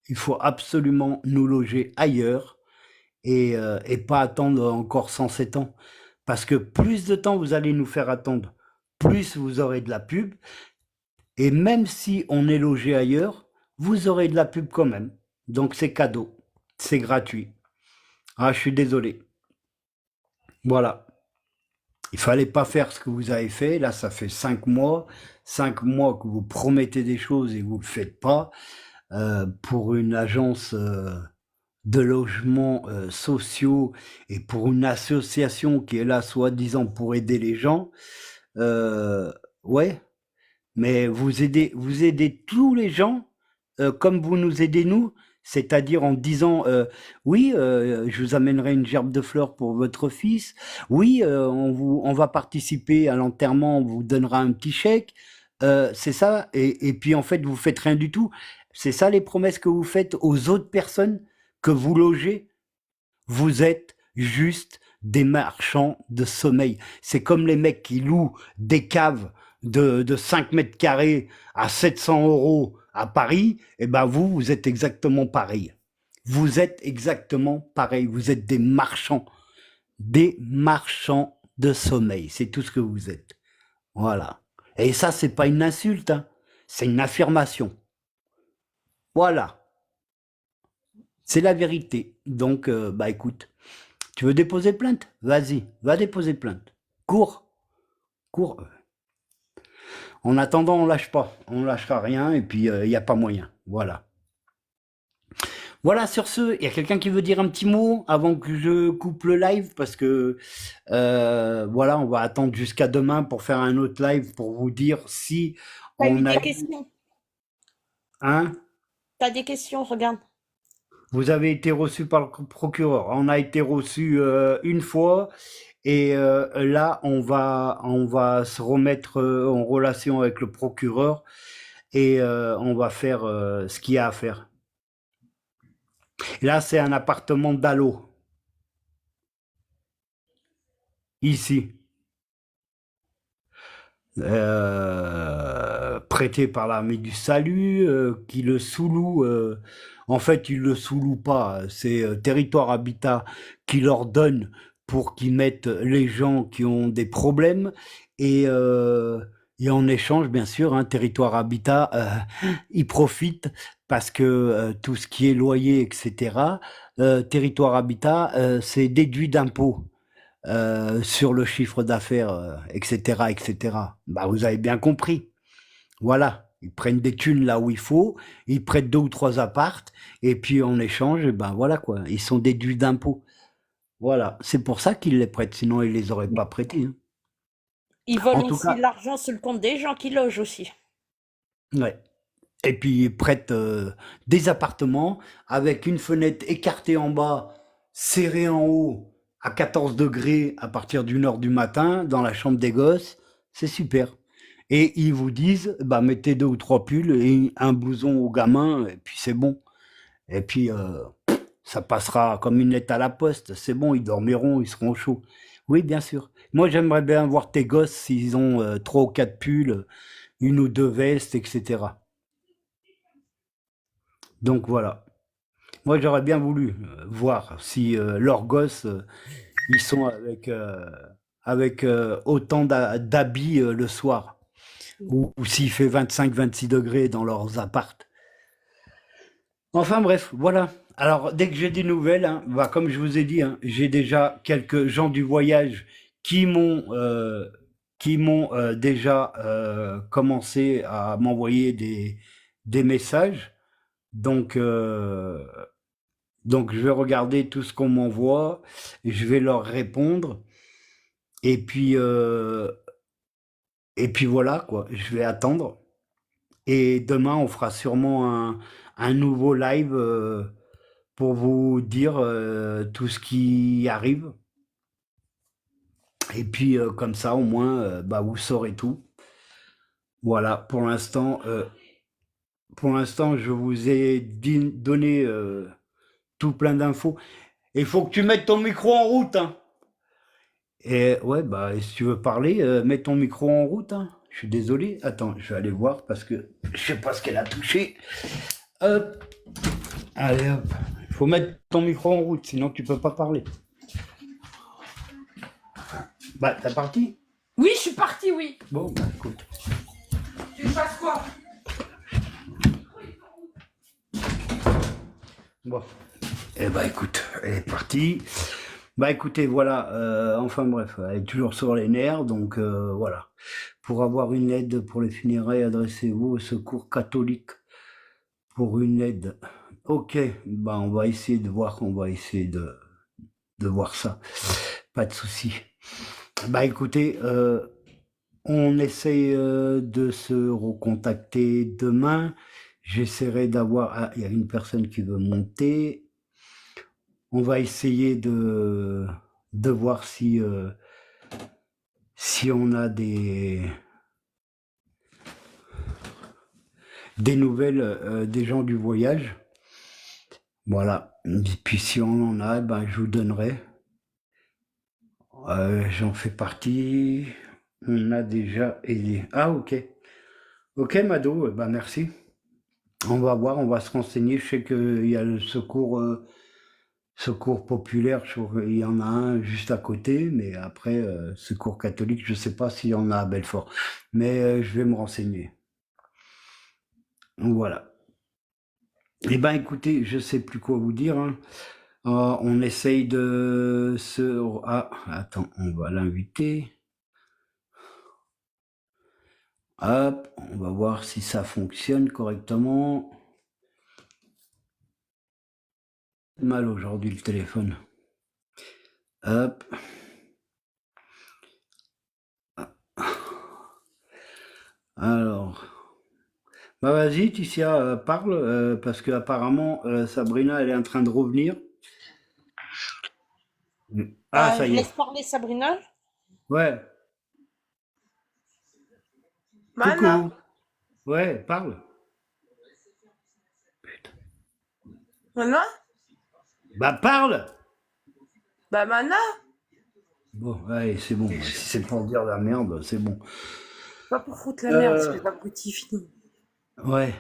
il faut absolument nous loger ailleurs et pas attendre encore 107 ans. Parce que plus de temps vous allez nous faire attendre, plus vous aurez de la pub. Et même si on est logé ailleurs, vous aurez de la pub quand même. Donc c'est cadeau, c'est gratuit. Ah, je suis désolé. Voilà. Il fallait pas faire ce que vous avez fait. Là, ça fait 5 mois. 5 mois que vous promettez des choses et vous ne le faites pas. Pour une agence de logements sociaux et pour une association qui est là soi-disant pour aider les gens. Ouais, mais vous aidez tous les gens comme vous nous aidez nous, c'est-à-dire en disant oui, je vous amènerai une gerbe de fleurs pour votre fils. Oui, on va participer à l'enterrement, on vous donnera un petit chèque. C'est ça. Et puis en fait, vous faites rien du tout. C'est ça les promesses que vous faites aux autres personnes que vous logez, vous êtes juste des marchands de sommeil. C'est comme les mecs qui louent des caves de 5 mètres carrés à 700 € à Paris. Et ben vous êtes exactement pareil. Vous êtes exactement pareil. Vous êtes des marchands de sommeil. C'est tout ce que vous êtes. Voilà. Et ça, c'est pas une insulte, hein. C'est une affirmation. Voilà. C'est la vérité. Donc, bah écoute, tu veux déposer plainte? Vas-y, va déposer plainte. Cours, cours. En attendant, on lâche pas. On lâchera rien et puis il n'y a pas moyen. Voilà. Voilà, sur ce, il y a quelqu'un qui veut dire un petit mot avant que je coupe le live parce que voilà, on va attendre jusqu'à demain pour faire un autre live pour vous dire si T'as eu on a des eu, questions? hein, T'as des questions, regarde. vous avez été reçu par le procureur. On a été reçu une fois et là, on va se remettre en relation avec le procureur et on va faire ce qu'il y a à faire. Là, c'est un appartement d'Allo, ici, prêté par l'armée du salut, qui le sous-loue. En fait, ils le sous-louent pas. C'est Territoire Habitat qui leur donne pour qu'ils mettent les gens qui ont des problèmes. Et en échange, bien sûr, hein, Territoire Habitat, ils profitent parce que tout ce qui est loyer, etc., Territoire Habitat, c'est déduit d'impôts sur le chiffre d'affaires, etc., etc. Bah, vous avez bien compris. Voilà. Ils prennent des thunes là où il faut, ils prêtent 2 ou 3 appartes, et puis en échange, eh ben voilà quoi, ils sont déduits d'impôts. Voilà. C'est pour ça qu'ils les prêtent, sinon ils les auraient pas prêtés, hein. Ils volent En tout aussi cas, l'argent sur le compte des gens qui logent aussi. ouais. Et puis ils prêtent des appartements avec une fenêtre écartée en bas, serrée en haut, à 14 degrés à partir d'une heure du matin, dans la chambre des gosses. C'est super. Et ils vous disent, bah mettez 2 ou 3 pulls et un blouson au gamin, et puis c'est bon. Et puis ça passera comme une lettre à la poste. C'est bon, ils dormiront, ils seront chauds. Oui, bien sûr. Moi, j'aimerais bien voir tes gosses s'ils ont 3 ou 4 pulls, une ou deux vestes, etc. Donc voilà. Moi, j'aurais bien voulu voir si leurs gosses, ils sont avec autant d'habits le soir, ou s'il fait 25-26 degrés dans leurs appartes. Enfin bref, voilà. Alors, dès que j'ai des nouvelles, hein, bah, comme je vous ai dit, hein, j'ai déjà quelques gens du voyage qui m'ont déjà commencé à m'envoyer des messages. Donc, donc, je vais regarder tout ce qu'on m'envoie, et je vais leur répondre, et puis voilà quoi. Je vais attendre. Et demain, on fera sûrement un nouveau live pour vous dire tout ce qui arrive. Et puis comme ça, au moins, bah, vous saurez tout. Voilà. Pour l'instant, je vous ai donné tout plein d'infos. Il faut que tu mettes ton micro en route, hein. Et ouais, bah, si tu veux parler, mets ton micro en route, hein. Je suis désolé. Attends, je vais aller voir parce que je sais pas ce qu'elle a touché. Hop. Allez, hop. Il faut mettre ton micro en route, sinon tu peux pas parler. Bah, t'as parti? Oui, je suis partie, oui. Bon, bah, écoute. Tu veux que je fasse quoi? Bon. Eh bah, écoute, elle est partie. Bah, écoutez, voilà. Enfin, bref, elle est toujours sur les nerfs, donc voilà. Pour avoir une aide pour les funérailles, adressez-vous au secours catholique pour une aide. Ok, bah on va essayer de voir, de voir ça. Pas de souci. Bah écoutez, on essaye de se recontacter demain. J'essaierai d'avoir... Ah, il y a une personne qui veut monter. On va essayer de voir si on a des nouvelles des gens du voyage. Voilà. Et puis si on en a, ben, je vous donnerai. J'en fais partie. On a déjà aidé. Ah, ok. Ok, Mado, ben merci. On va voir, on va se renseigner. Je sais qu'il y a le secours populaire, je crois qu'il y en a un juste à côté, mais après, secours catholique, je sais pas s'il y en a à Belfort. Mais je vais me renseigner. Donc voilà. Eh ben écoutez, je sais plus quoi vous dire, hein. On essaye de se... Ah, attends, on va l'inviter. Hop, on va voir si ça fonctionne correctement. Mal aujourd'hui le téléphone. Hop. Alors, bah vas-y, Ticia, parle, parce que apparemment Sabrina, elle est en train de revenir. Ah, ça Je y est. laisse parler Sabrina. Ouais. Mana, Coucou. Ouais, parle. Mana, Bah parle. bah Mana, Bon, allez, c'est bon. Si c'est pour dire la merde, c'est bon. pas pour foutre la merde, Euh, c'est les abrutis finis. ouais.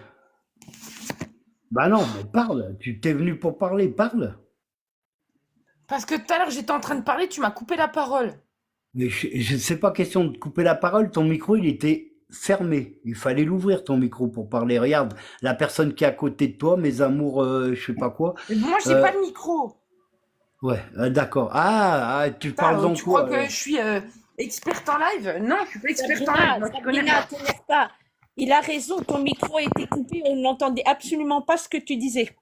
Bah non, mais parle. Tu t'es venu pour parler, parle. Parce que tout à l'heure, j'étais en train de parler, tu m'as coupé la parole. Mais je ne sais pas question de couper la parole. Ton micro, il était fermé. Il fallait l'ouvrir, ton micro, pour parler. Regarde, la personne qui est à côté de toi, mes amours, je sais pas quoi. Mais moi, j'ai Euh, pas de micro. ouais, d'accord. Tu parles dans Tu crois quoi que je suis experte en live? Non, je suis pas experte en live. Sabrina, Moi, je connais Sabrina, rien. t'énerve pas. Il a raison, ton micro était coupé, on n'entendait absolument pas ce que tu disais.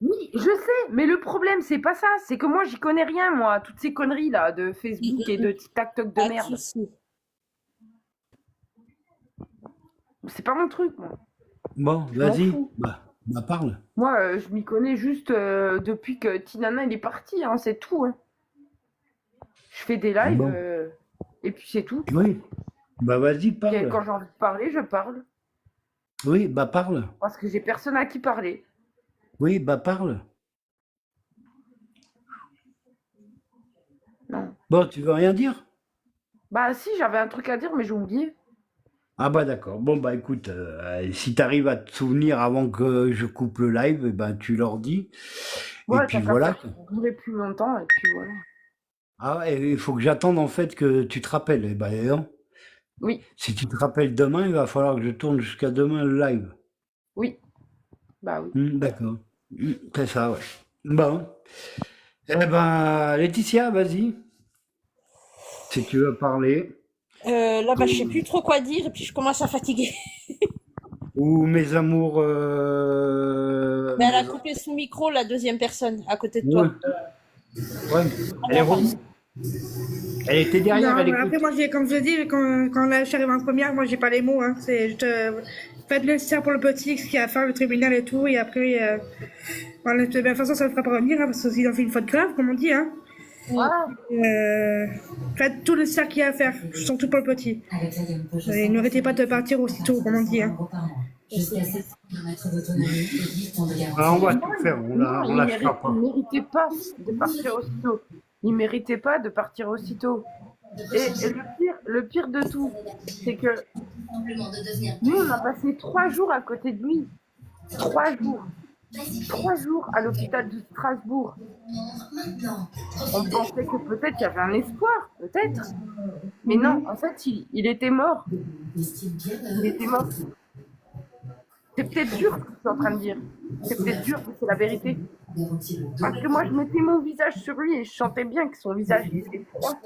Oui, je sais, mais le problème, c'est pas ça. C'est que moi, j'y connais rien, moi. Toutes ces conneries là de Facebook et de TikTok de Pas de merde. souci. C'est pas mon truc, moi. Bon, Je m'en vas-y. fous. Bah parle. Moi, je m'y connais juste depuis que Tinana il est parti, hein, c'est tout. Hein. Je fais des lives Bon, et puis c'est tout. oui. Bah vas-y, Et parle. quand j'ai envie de parler, je parle. Oui, bah parle. Parce que j'ai personne à qui parler. Oui, bah parle. Non. Bon, tu veux rien dire? Bah si, j'avais un truc à dire, mais j'ai oublié. Ah bah d'accord. Bon bah écoute, si t'arrives à te souvenir avant que je coupe le live, eh ben tu leur dis. Et Ouais, puis t'as qu'à voilà, faire quoi. durer plus longtemps, et puis voilà. Ah, et il faut que j'attende en fait que tu te rappelles. Eh ben non. Oui, Si tu te rappelles demain, il va falloir que je tourne jusqu'à demain le live. oui, bah oui. D'accord. C'est ça, ouais. Bon. Eh ben, Laetitia, vas-y. Si tu veux parler. Là, bah, je sais plus trop quoi dire et puis je commence à fatiguer. Ou mes amours. Mais elle a coupé son micro, la deuxième personne, à côté de Ouais, toi. ouais. Elle est revenue. Elle était derrière, Non, elle mais après, écoute. moi, comme je dis, quand là, je suis arrivée en première, moi, j'ai pas les mots. Hein. Faites le nécessaire pour le petit, ce qu'il y a à faire, le tribunal et tout. Et après, voilà, de toute façon, ça le fera pas revenir, hein, parce qu'ils ont fait une faute grave, comme on dit. Hein. Voilà. Faites tout le nécessaire qu'il y a à faire, surtout pour le petit. Et n'arrêtez pas de partir aussitôt, comme on dit. Hein. Jusqu'à 700 km d'autonomie et 8 ans de Ah, on va garantie. tout faire, on Non, il lâchera pas. méritait pas de partir aussitôt. Il méritait pas de partir aussitôt. Et le pire de tout, c'est que nous, on a passé 3 jours à côté de lui. 3 jours. 3 jours à l'hôpital de Strasbourg. On pensait que peut-être il y avait un espoir, peut-être. Mais non, en fait, il était mort. Il était mort. C'est peut-être dur ce que je suis en train de dire. C'est peut-être dur, mais c'est la vérité. Parce que moi, je mettais mon visage sur lui et je sentais bien que son visage il était froid.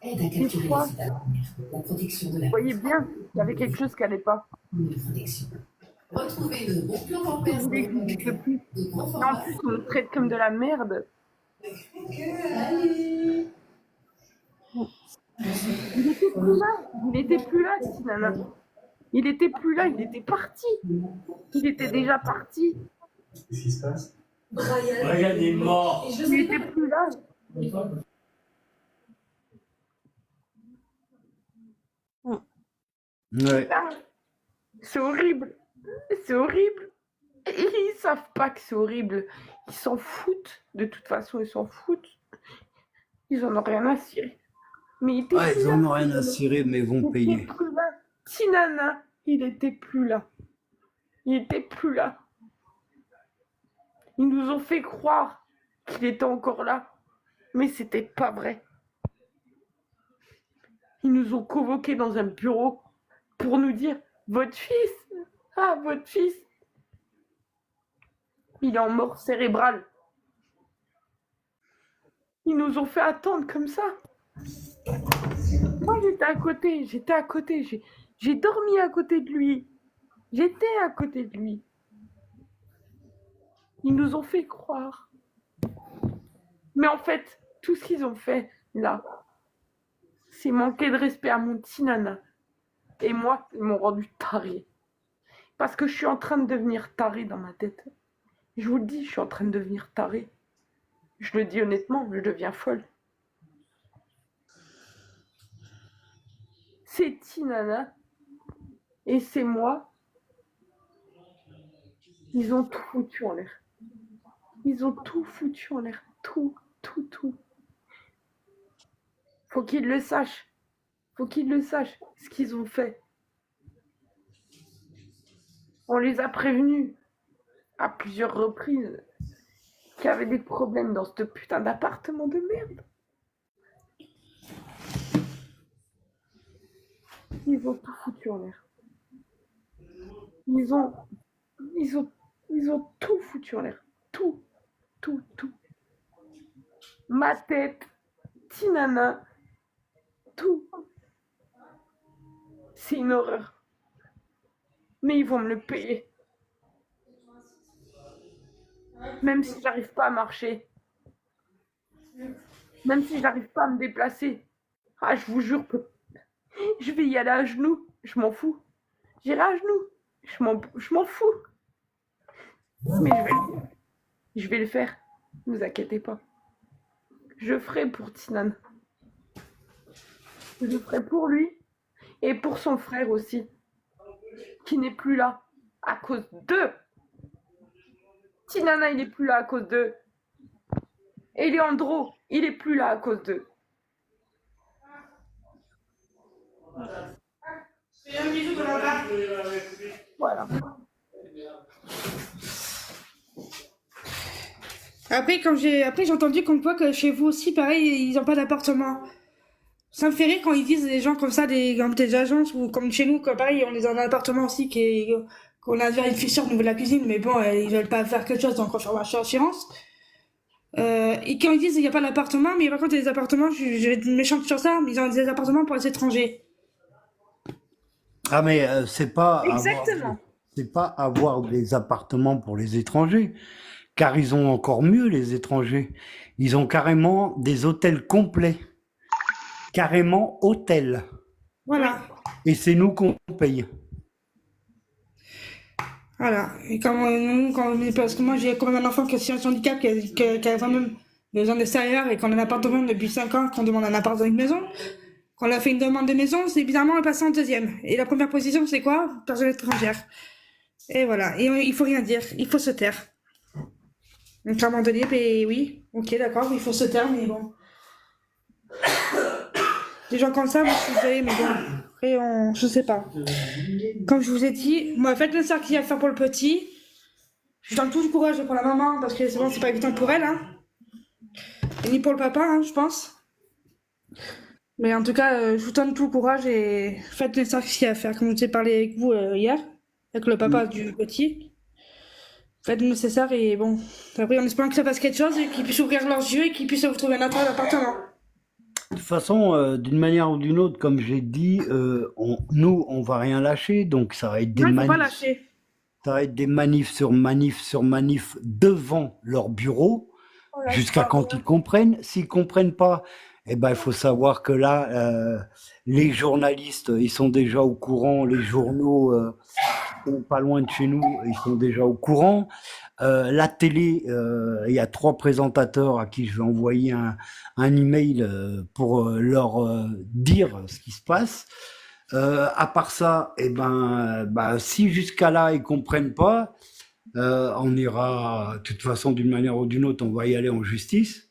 Il était froid. Vous voyez bien qu'il y avait quelque chose qui n'allait pas. Retrouvez le bon plan en Je voulais que je n'existe plus. Et en plus, on me traite comme de la merde. Il était plus là. Il était plus là, Tinana. Il était plus là, il était parti. Il était déjà parti. Qu'est-ce qui se passe? Brian est mort. Il était plus là. Ouais. C'est horrible. C'est horrible. Et ils savent pas que c'est horrible. Ils s'en foutent. De toute façon, ils s'en foutent. Ils en ont rien à cirer. Mais il était Ouais, plus ils là. en ont rien à cirer, mais ils vont Il était payer. plus là. Tinana, il était plus là. Il était plus là. Ils nous ont fait croire qu'il était encore là. Mais c'était pas vrai. Ils nous ont convoqués dans un bureau pour nous dire votre fils, il est en mort cérébrale. Ils nous ont fait attendre comme ça. Moi, j'étais à côté. J'ai dormi à côté de lui. J'étais à côté de lui. Ils nous ont fait croire. Mais en fait, tout ce qu'ils ont fait, là, c'est manquer de respect à mon petit nana. Et moi, ils m'ont rendu taré. Parce que je suis en train de devenir taré dans ma tête. Je vous le dis, je suis en train de devenir taré. Je le dis honnêtement, je deviens folle. C'est Tinana et c'est moi. Ils ont tout foutu en l'air. Ils ont tout foutu en l'air. Tout. Faut qu'ils le sachent. Faut qu'ils le sachent, ce qu'ils ont fait. On les a prévenus à plusieurs reprises qu'il y avait des problèmes dans ce putain d'appartement de merde. Ils ont tout foutu en l'air. Ils ont tout foutu en l'air. Tout. Ma tête, Tinana, tout. C'est une horreur. Mais ils vont me le payer. Même si j'arrive pas à marcher. Même si j'arrive pas à me déplacer. Ah, je vous jure, je vais y aller à genoux. Je m'en fous. J'irai à genoux. Je m'en fous. Mais je vais le faire. Ne vous inquiétez pas. Je ferai pour Tinan. Je ferai pour lui. Et pour son frère aussi. Qui n'est plus là. À cause d'eux. Tinana, il est plus là à cause d'eux. Et Leandro, il est plus là à cause d'eux. Voilà. Après, j'ai entendu comme quoi que chez vous aussi, pareil, ils n'ont pas d'appartement. Ça me fait rire quand ils disent des gens comme ça, comme des agences, ou comme chez nous, quoi, pareil, on est dans un appartement aussi qu'on a déjà une fissure au niveau de la cuisine, mais bon, ils veulent pas faire quelque chose, donc on fait marcher assurance. Et quand ils disent qu'il n'y a pas d'appartement, mais par contre, il y a des appartements, je vais être méchante sur ça, mais ils ont des appartements pour les étrangers. Ah, mais Exactement. c'est pas avoir des appartements pour les étrangers, car ils ont encore mieux, les étrangers. Ils ont carrément des hôtels complets. Carrément hôtel. Voilà. Et c'est nous qu'on paye. Voilà. Et parce que moi, j'ai quand même un enfant qui a situation de handicap, qui a quand même besoin d'extérieur et qu'on a un appartement depuis 5 ans, qu'on demande un appartement, une maison. Quand on a fait une demande de maison, c'est bizarrement on est passé en deuxième. Et la première position, c'est quoi? Personne étrangère. Et voilà. Et il faut rien dire. Il faut se taire. Donc à un moment donné, ben oui, ok, d'accord, il faut se taire, mais bon. Des gens comme ça, moi je suis désolée, mais bon, après je sais pas. Comme je vous ai dit, moi faites le cercle qu'il y a à faire pour le petit. Je donne tout le courage pour la maman, parce que c'est bon, c'est pas évident pour elle, hein. Et ni pour le papa, hein, je pense. Mais en tout cas, je vous donne tout le courage et faites le cercle qu'il y a à faire, comme j'ai parlé avec vous hier, avec le papa du petit. Faites le nécessaire et bon, après en espérant que ça fasse quelque chose et qu'ils puissent ouvrir leurs yeux et qu'ils puissent retrouver un autre appartement. De toute façon, d'une manière ou d'une autre, comme j'ai dit, nous, on va rien lâcher, donc ça va être des Non, il faut pas manifs. lâcher. Ça va être des manifs sur manifs devant leur bureau, Voilà. jusqu'à quand ils comprennent. S'ils comprennent pas, eh ben, il faut savoir que là, les journalistes, ils sont déjà au courant, les journaux, qui sont pas loin de chez nous, ils sont déjà au courant. La télé, il y a 3 présentateurs à qui je vais envoyer un email pour leur dire ce qui se passe. À part ça, eh ben, si jusqu'à là ils comprennent pas, On ira, de toute façon, d'une manière ou d'une autre, on va y aller en justice.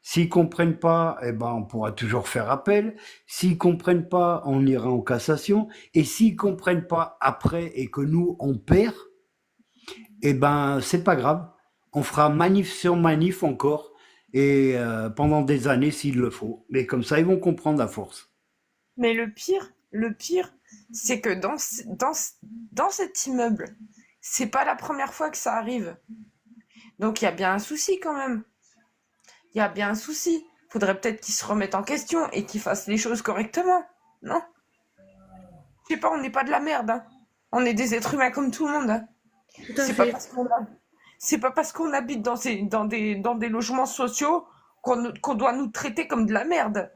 S'ils comprennent pas, eh ben, on pourra toujours faire appel. S'ils comprennent pas, on ira en cassation. Et s'ils comprennent pas après et que nous, on perd, eh ben, c'est pas grave. On fera manif sur manif encore et pendant des années s'il le faut. Mais comme ça, ils vont comprendre à force. Mais le pire, c'est que dans cet immeuble, c'est pas la première fois que ça arrive. Donc il y a bien un souci quand même. Il y a bien un souci. Faudrait peut-être qu'ils se remettent en question et qu'ils fassent les choses correctement. Non? Je sais pas, on n'est pas de la merde, hein. On est des êtres humains comme tout le monde, hein. Tout à C'est pas fait. parce qu'on habite dans des logements sociaux qu'on doit nous traiter comme de la merde.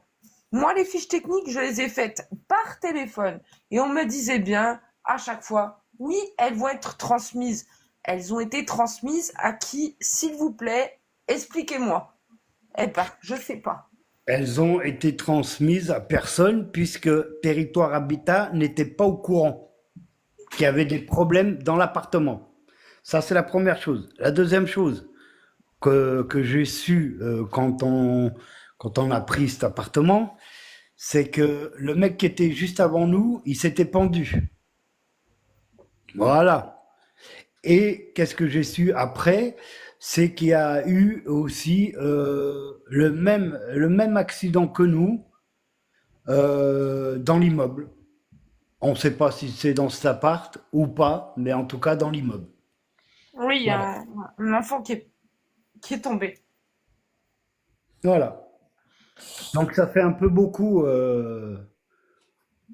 Moi, les fiches techniques, je les ai faites par téléphone. Et on me disait bien, à chaque fois, oui, elles vont être transmises. Elles ont été transmises à qui, s'il vous plaît, expliquez-moi. Eh ben, je sais pas. Elles ont été transmises à personne puisque Territoire Habitat n'était pas au courant qu'il y avait des problèmes dans l'appartement. Ça, c'est la première chose. La deuxième chose que j'ai su quand on a pris cet appartement, c'est que le mec qui était juste avant nous, il s'était pendu. Voilà. Et qu'est-ce que j'ai su après? C'est qu'il y a eu aussi le même accident que nous dans l'immeuble. On ne sait pas si c'est dans cet appart ou pas, mais en tout cas dans l'immeuble. Oui, il y Voilà. a un enfant qui est tombé. Voilà. Donc ça fait un peu beaucoup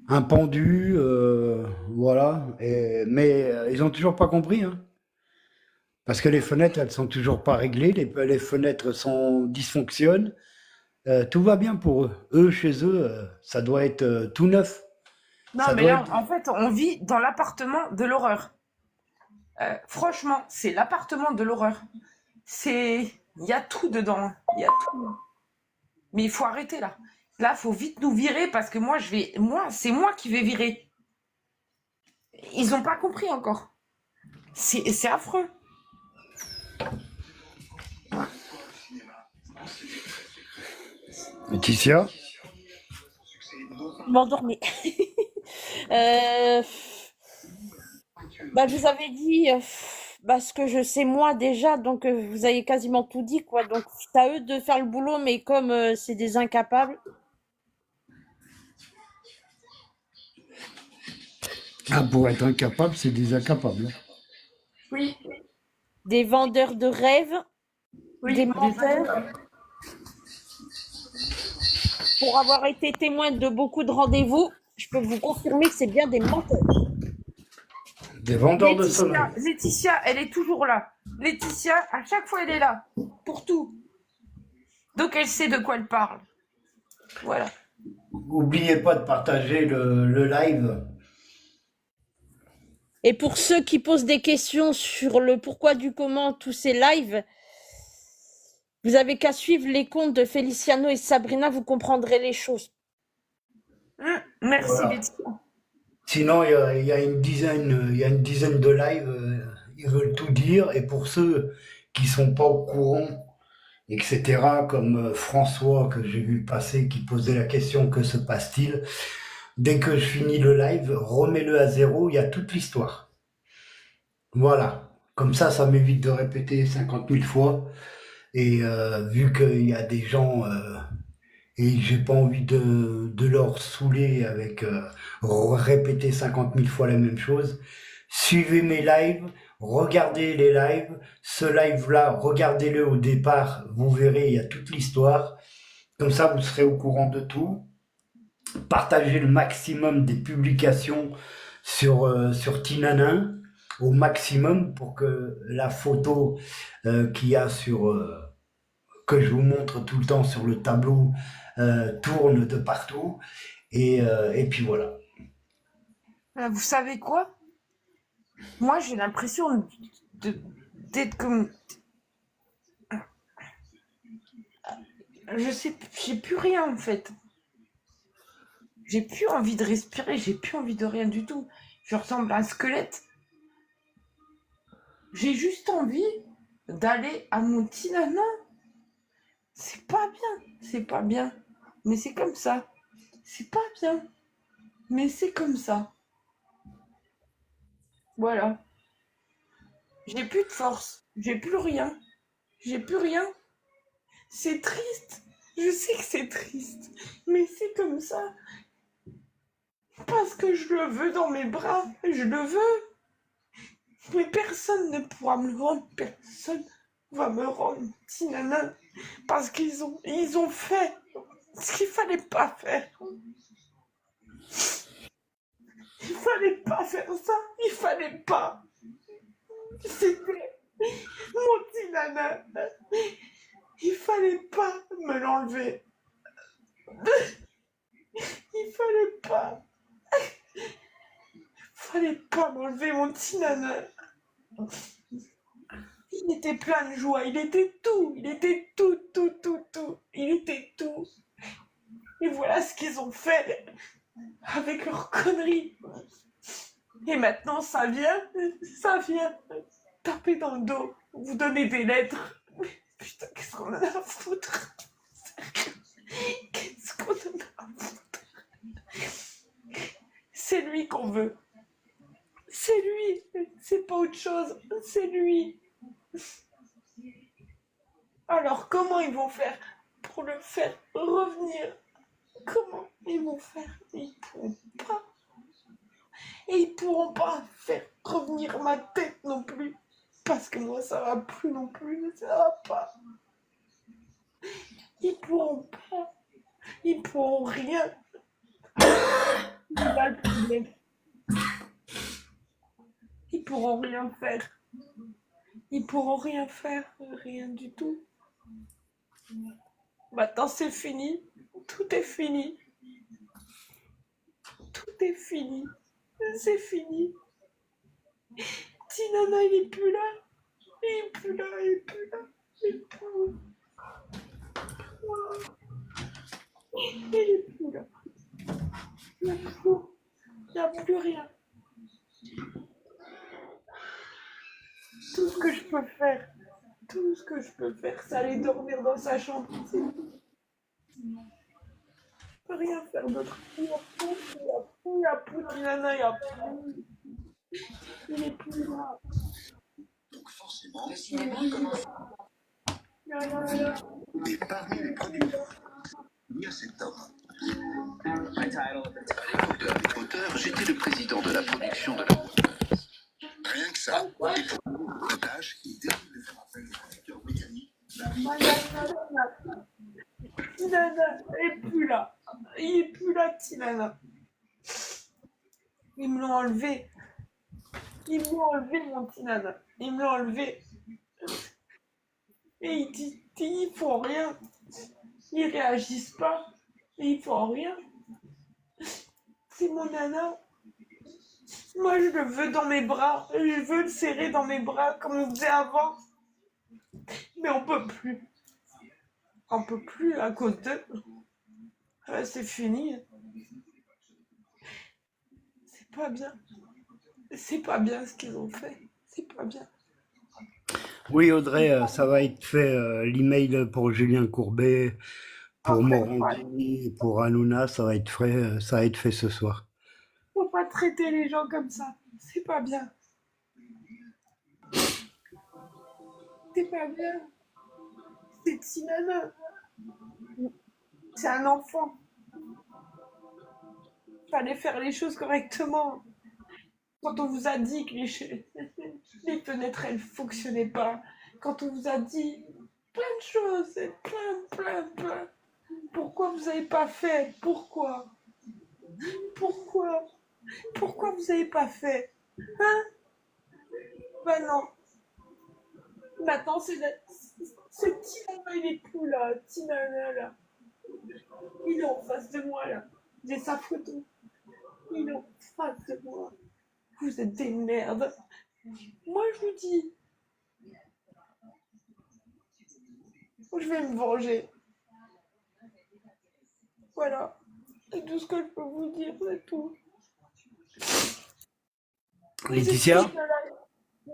un pendu, voilà. Mais ils ont toujours pas compris, hein. Parce que les fenêtres, elles sont toujours pas réglées, les fenêtres dysfonctionnent. Tout va bien pour eux. Eux, chez eux, ça doit être tout neuf. Non, Ça mais doit là, être. en fait, on vit dans l'appartement de l'horreur. Franchement, c'est l'appartement de l'horreur. Il y a tout dedans. Il y a tout. Mais il faut arrêter là. Là, faut vite nous virer parce que c'est moi qui vais virer. Ils ont pas compris encore. C'est affreux. Laetitia? M'endormir. Euh, Bah, je vous avais dit ce que je sais moi déjà, donc vous avez quasiment tout dit, quoi. Donc c'est à eux de faire le boulot, mais comme c'est des incapables, Ah, pour être incapable, c'est des incapables, hein. Oui, des vendeurs de rêves, des oui, menteurs, pour avoir été témoin de beaucoup de rendez-vous, je peux vous confirmer que c'est bien des menteurs. Des vendeurs de sommeil. Laetitia, elle est toujours là. Laetitia, à chaque fois, elle est là. Pour tout. Donc, elle sait de quoi elle parle. Voilà. N'oubliez pas de partager le live. Et pour ceux qui posent des questions sur le pourquoi du comment, tous ces lives, vous avez qu'à suivre les comptes de Feliciano et Sabrina, vous comprendrez les choses. Merci, Voilà. Laetitia. Sinon, il y a une dizaine de lives, ils veulent tout dire. Et pour ceux qui sont pas au courant, etc., comme François que j'ai vu passer, qui posait la question que se passe-t-il? Dès que je finis le live, remets-le à zéro, il y a toute l'histoire. Voilà. Comme ça m'évite de répéter 50 000 fois. Et vu qu'il y a des gens et j'ai pas envie de leur saouler avec répéter 50 000 fois la même chose. Suivez mes lives, regardez les lives. Ce live-là, regardez-le au départ, vous verrez, il y a toute l'histoire. Comme ça, vous serez au courant de tout. Partagez le maximum des publications sur Tinanin, au maximum pour que la photo qu'il y a que je vous montre tout le temps sur le tableau tourne de partout. Et puis voilà. Vous savez quoi? Moi, j'ai l'impression d'être comme... Je sais, j'ai plus rien, en fait. J'ai plus envie de respirer, j'ai plus envie de rien du tout. Je ressemble à un squelette. J'ai juste envie d'aller à mon petit nana. C'est pas bien, c'est pas bien. Mais c'est comme ça. C'est pas bien, mais c'est comme ça. Voilà. J'ai plus de force. J'ai plus rien. J'ai plus rien. C'est triste. Je sais que c'est triste. Mais c'est comme ça. Parce que je le veux dans mes bras. Je le veux. Mais personne ne pourra me le rendre. Personne va me rendre petit nana. Parce ils ont fait ce qu'il fallait pas faire. Il fallait pas faire ça. Il fallait pas. C'était mon petit nana. Il fallait pas me l'enlever. Il fallait pas m'enlever mon petit nana. Il était plein de joie, il était tout, il était tout, tout, tout, tout, il était tout. Et voilà ce qu'ils ont fait avec leurs conneries. Et maintenant ça vient taper dans le dos, vous donner des lettres. Putain, qu'est-ce qu'on en a à foutre? Qu'est-ce qu'on en a à foutre? C'est lui qu'on veut. C'est lui, c'est pas autre chose, c'est lui. Alors comment ils vont faire pour le faire revenir? Comment ils vont faire? Ils pourront pas. Et ils pourront pas faire revenir ma tête non plus. Parce que moi ça va plus non plus, ça va pas. Ils pourront pas. Ils pourront rien. C'est pas le problème. Ils pourront rien faire. Ils pourront rien faire, rien du tout. Maintenant c'est fini. Tout est fini. Tout est fini. C'est fini. Tinana, il est plus là. Il est plus là, il est plus là. Il est plus là. Il est plus là. Il n'y a plus rien. Tout ce que je peux faire, c'est aller dormir dans sa chambre. C'est tout. Je peux rien faire d'autre. Il n'y a plus Tinana, il n'y a plus. Il est plus là. Donc forcément, Le cinéma commence. Il y a rien là. et parmi les producteurs, il y a cet homme. À l'époque de Harry Potter, j'étais le président de la production de la Warner. Rien que ça, et pour le montage, il décide de faire appel au producteur mécanique. Tinana, il est plus là. Il est plus là, Tinana. Ils me l'ont enlevé. Ils m'ont enlevé mon Tinana. Ils me l'ont enlevé. Et ils font rien. Ils réagissent pas. Et ils font rien. C'est mon nana. Moi, je le veux dans mes bras. Je veux le serrer dans mes bras comme on faisait avant. Mais on peut plus. On peut plus à cause d'eux. C'est fini. C'est pas bien. C'est pas bien ce qu'ils ont fait. C'est pas bien. Oui, Audrey, ça va être fait, l'email pour Julien Courbet, pour Après, Morandi, pour Hanouna, ça va être fait ce soir. faut pas traiter les gens comme ça. C'est pas bien. C'est pas bien. C'est Tinana. C'est un enfant. Fallait faire les choses correctement. Quand on vous a dit que les fenêtres, elles fonctionnaient pas. Quand on vous a dit plein de choses, plein. Pourquoi vous avez pas fait? Pourquoi? Pourquoi vous avez pas fait? Hein? Ben non. Maintenant, c'est Tinana, il est plus là. Tinana, là. Il est en face de moi, là. J'ai sa photo. Il est en face de moi. Vous êtes des merdes. Moi, je vous dis, je vais me venger. Voilà. C'est tout ce que je peux vous dire, c'est tout. Laetitia?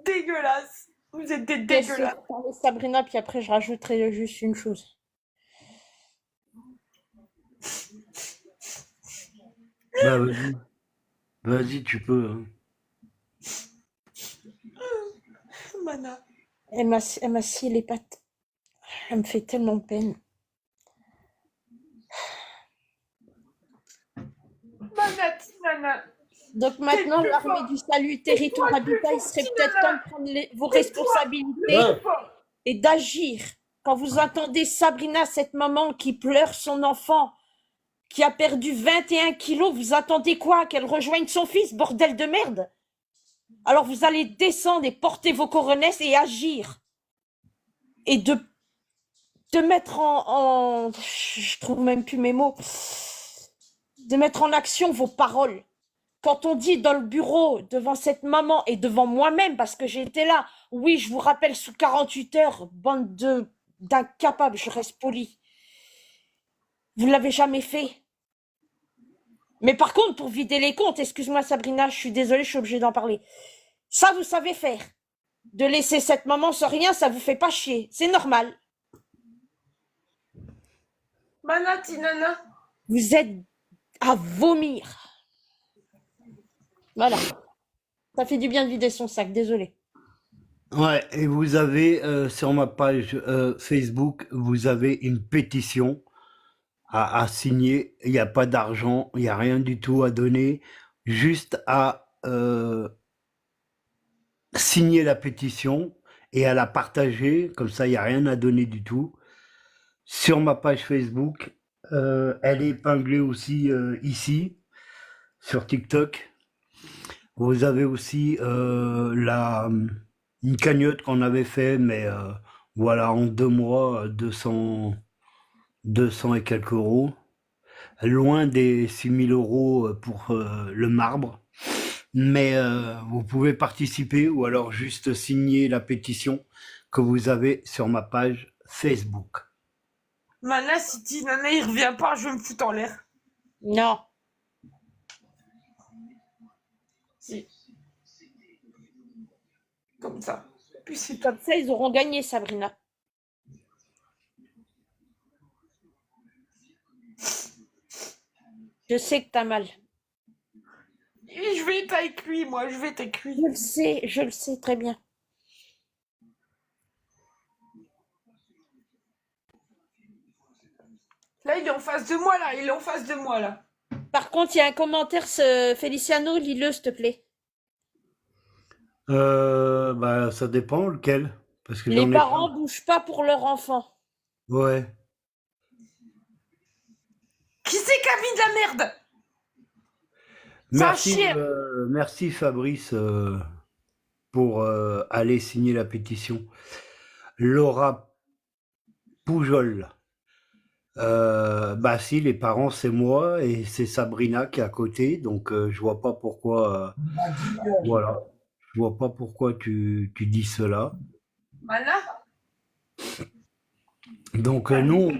dégueulasses. Vous êtes des Je te laisse dégueulasses. parler, Sabrina, puis après je rajouterai juste une chose. Bah, vas-y. Vas-y, tu peux. Hein. Mana. Elle m'a scié les pattes. Elle me fait tellement de peine. Nana. Donc maintenant, Quelquefois. l'armée du salut territoire habitat, il serait peut-être temps de prendre vos responsabilités et d'agir. Quand vous entendez Sabrina, cette maman qui pleure son enfant, qui a perdu 21 kilos, vous attendez quoi? Qu'elle rejoigne son fils, bordel de merde? Alors vous allez descendre et porter vos coronesses et agir. Et de mettre je trouve même plus mes mots, de mettre en action vos paroles. Quand on dit dans le bureau, devant cette maman et devant moi-même, parce que j'étais là, oui, je vous rappelle, sous 48 heures, bande d'incapables, je reste poli. Vous ne l'avez jamais fait. Mais par contre, pour vider les comptes, excuse-moi Sabrina, je suis désolée, je suis obligée d'en parler. Ça, vous savez faire. De laisser cette maman sans rien, ça vous fait pas chier. C'est normal. Manati, nana. Vous êtes à vomir. Voilà. Ça fait du bien de vider son sac, désolé. Ouais, et vous avez sur ma page Facebook, vous avez une pétition à signer. Il n'y a pas d'argent, il n'y a rien du tout à donner, juste à signer la pétition et à la partager. Comme ça, il n'y a rien à donner du tout. Sur ma page Facebook, elle est épinglée aussi ici, sur TikTok. Vous avez aussi une cagnotte qu'on avait fait, mais voilà, en 2 mois, 200 et quelques euros. Loin des 6 000 euros pour le marbre. Mais vous pouvez participer ou alors juste signer la pétition que vous avez sur ma page Facebook. Mana, si dit nana, il revient pas, je vais me foutre en l'air. Non. Si. Comme ça. Puis c'est Comme ça, ils auront gagné, Sabrina. Je sais que t'as mal. Et je vais être avec lui, moi, je vais être avec lui. Je le sais très bien. Là, il est en face de moi, là. Il est en face de moi, là. Par contre, il y a un commentaire, Feliciano, lis-le, s'il te plaît. Bah, ça dépend lequel. Parce que Les j'en ai parents plein. bougent pas pour leur enfant. Ouais. Qui c'est qui a mis de la merde? Ça Merci, chie. merci Fabrice pour aller signer la pétition. Laura Poujol. Bah si, les parents c'est moi et c'est Sabrina qui est à côté, donc je vois pas pourquoi. Voilà, je vois pas pourquoi tu dis cela. Mana? Donc nous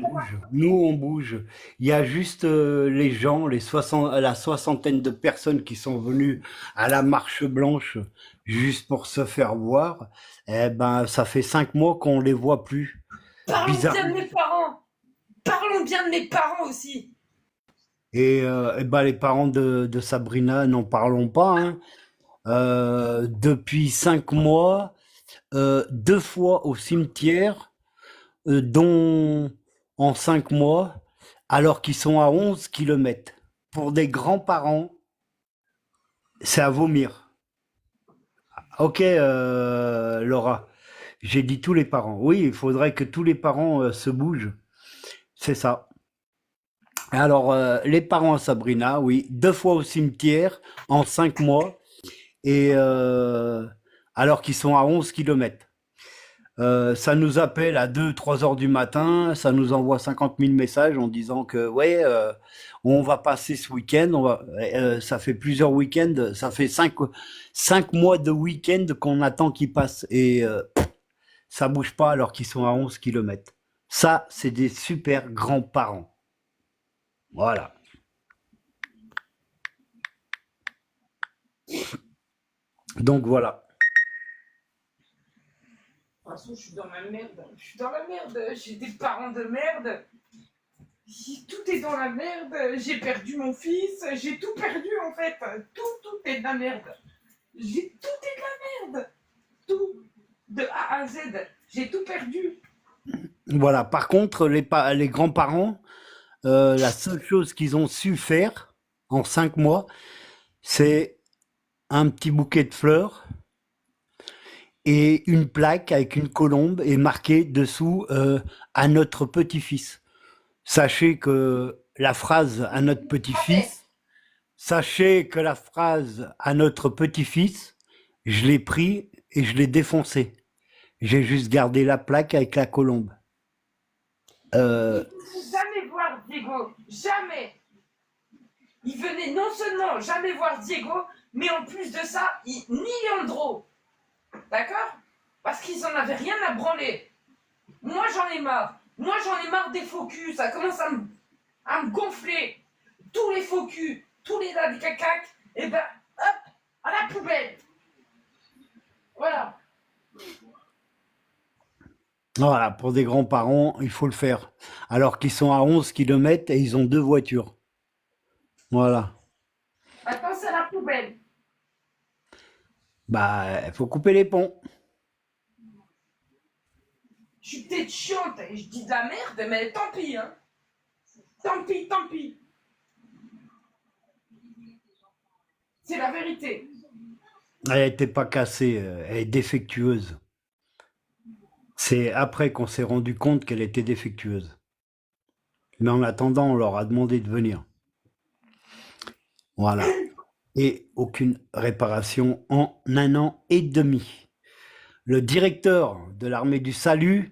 on bouge. Il y a juste les gens, la soixantaine de personnes qui sont venues à la marche blanche juste pour se faire voir. Eh ben ça fait 5 mois qu'on les voit plus. Parlons Bizarre. bien de mes parents. Parlons bien de mes parents aussi. Et ben les parents de Sabrina, n'en parlons pas. Hein. Depuis 5 mois, 2 fois au cimetière, dont en 5 mois, alors qu'ils sont à 11 kilomètres. Pour des grands-parents, c'est à vomir. Ok, Laura, j'ai dit tous les parents. Oui, il faudrait que tous les parents se bougent. C'est ça. Alors, les parents à Sabrina, oui, 2 fois au cimetière en 5 mois, et alors qu'ils sont à 11 kilomètres. Ça nous appelle à 2-3 heures du matin, ça nous envoie 50 000 messages en disant que ouais, on va passer ce week-end, ça fait plusieurs week-ends, ça fait 5 mois de week-end qu'on attend qu'ils passent et ça bouge pas alors qu'ils sont à 11 kilomètres. Ça, c'est des super grands-parents. Voilà. Donc voilà. toute façon, je suis dans la merde. Je suis dans la merde. J'ai des parents de merde. Tout est dans la merde. J'ai perdu mon fils. J'ai tout perdu en fait. Tout est de la merde. Tout est de la merde. Tout. De A à Z. J'ai tout perdu. Voilà. Par contre, les grands-parents, la seule chose qu'ils ont su faire en 5 mois, c'est un petit bouquet de fleurs et une plaque avec une colombe et marqué dessous à notre petit-fils. Sachez que la phrase à notre petit-fils, je l'ai pris et je l'ai défoncé. J'ai juste gardé la plaque avec la colombe. Jamais voir Diego. Jamais. Il venait non seulement jamais voir Diego, mais en plus de ça, ni Leandro. D'accord? Parce qu'ils en avaient rien à branler. Moi, j'en ai marre. Moi, j'en ai marre des faux culs. Ça commence à me gonfler. Tous les faux culs, tous les là des cacacs, et ben, hop, à la poubelle. Voilà. Voilà, pour des grands-parents, il faut le faire. Alors qu'ils sont à 11 km et ils ont 2 voitures. Voilà. Maintenant, c'est à la poubelle. Bah, il faut couper les ponts. Je suis peut-être chiante et je dis de la merde, mais tant pis, hein. Tant pis, tant pis. C'est la vérité. Elle n'était pas cassée, elle est défectueuse. C'est après qu'on s'est rendu compte qu'elle était défectueuse. Mais en attendant, on leur a demandé de venir. Voilà. Et aucune réparation en 1 an et demi. Le directeur de l'armée du salut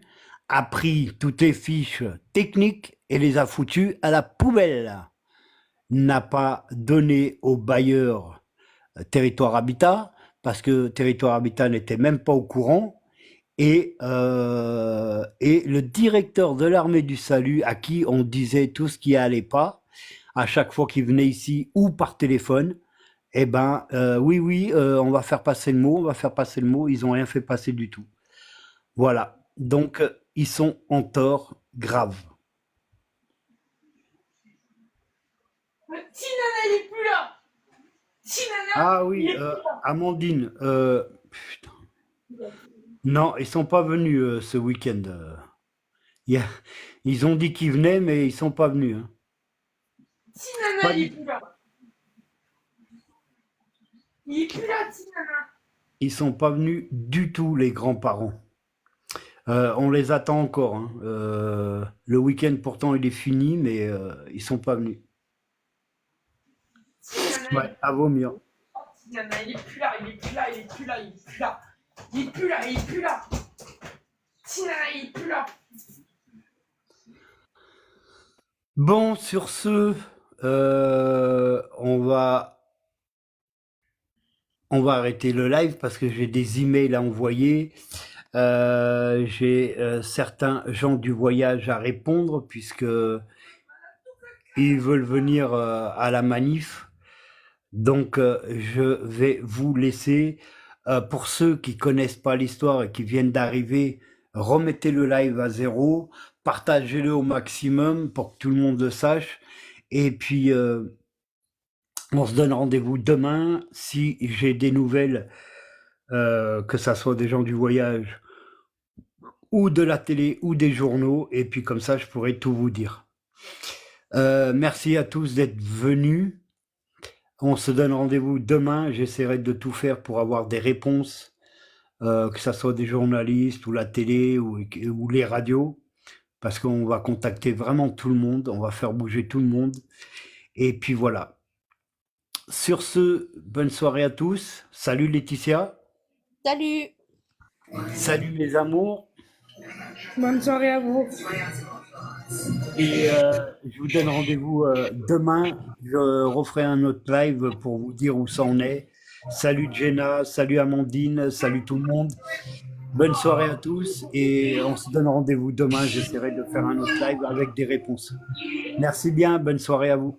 a pris toutes les fiches techniques et les a foutues à la poubelle. N'a pas donné au bailleur Territoire Habitat, parce que Territoire Habitat n'était même pas au courant. Et le directeur de l'armée du salut, à qui on disait tout ce qui allait pas, à chaque fois qu'il venait ici ou par téléphone, eh ben oui, on va faire passer le mot, ils ont rien fait passer du tout. Voilà, donc ils sont en tort grave. Tinana, il est plus là. Tinana, Ah oui, il est plus là. Amandine, putain. Non, ils sont pas venus ce week-end. Ils ont dit qu'ils venaient, mais ils sont pas venus. Hein. Tinana, Pas il est du- plus là. Il est plus là, Tinana. Ils sont pas venus du tout, les grands-parents. On les attend encore. Hein. Le week-end, pourtant, il est fini, mais ils sont pas venus. Tinana, Ouais, à vomir. Tinana, il est plus là, il est plus là, il est plus là, il est plus là. Il est plus là, il est plus là. Tinana, il est plus là. Bon, sur ce, on va arrêter le live parce que j'ai des emails à envoyer. J'ai certains gens du voyage à répondre puisque ils veulent venir à la manif. Donc, je vais vous laisser. Pour ceux qui connaissent pas l'histoire et qui viennent d'arriver, remettez le live à 0, partagez-le au maximum pour que tout le monde le sache. Et puis, on se donne rendez-vous demain si j'ai des nouvelles, que ça soit des gens du voyage ou de la télé ou des journaux. Et puis comme ça, je pourrai tout vous dire. Merci à tous d'être venus. On se donne rendez-vous demain. J'essaierai de tout faire pour avoir des réponses, que ça soit des journalistes ou la télé ou les radios, parce qu'on va contacter vraiment tout le monde. On va faire bouger tout le monde. Et puis voilà. Sur ce, bonne soirée à tous. Salut Laetitia. Salut! Salut les amours. Bonne soirée à vous. Et je vous donne rendez-vous demain. Je referai un autre live pour vous dire où ça en est. Salut Jenna, salut Amandine, salut tout le monde. Bonne soirée à tous et on se donne rendez-vous demain. J'essaierai de faire un autre live avec des réponses. Merci bien, bonne soirée à vous.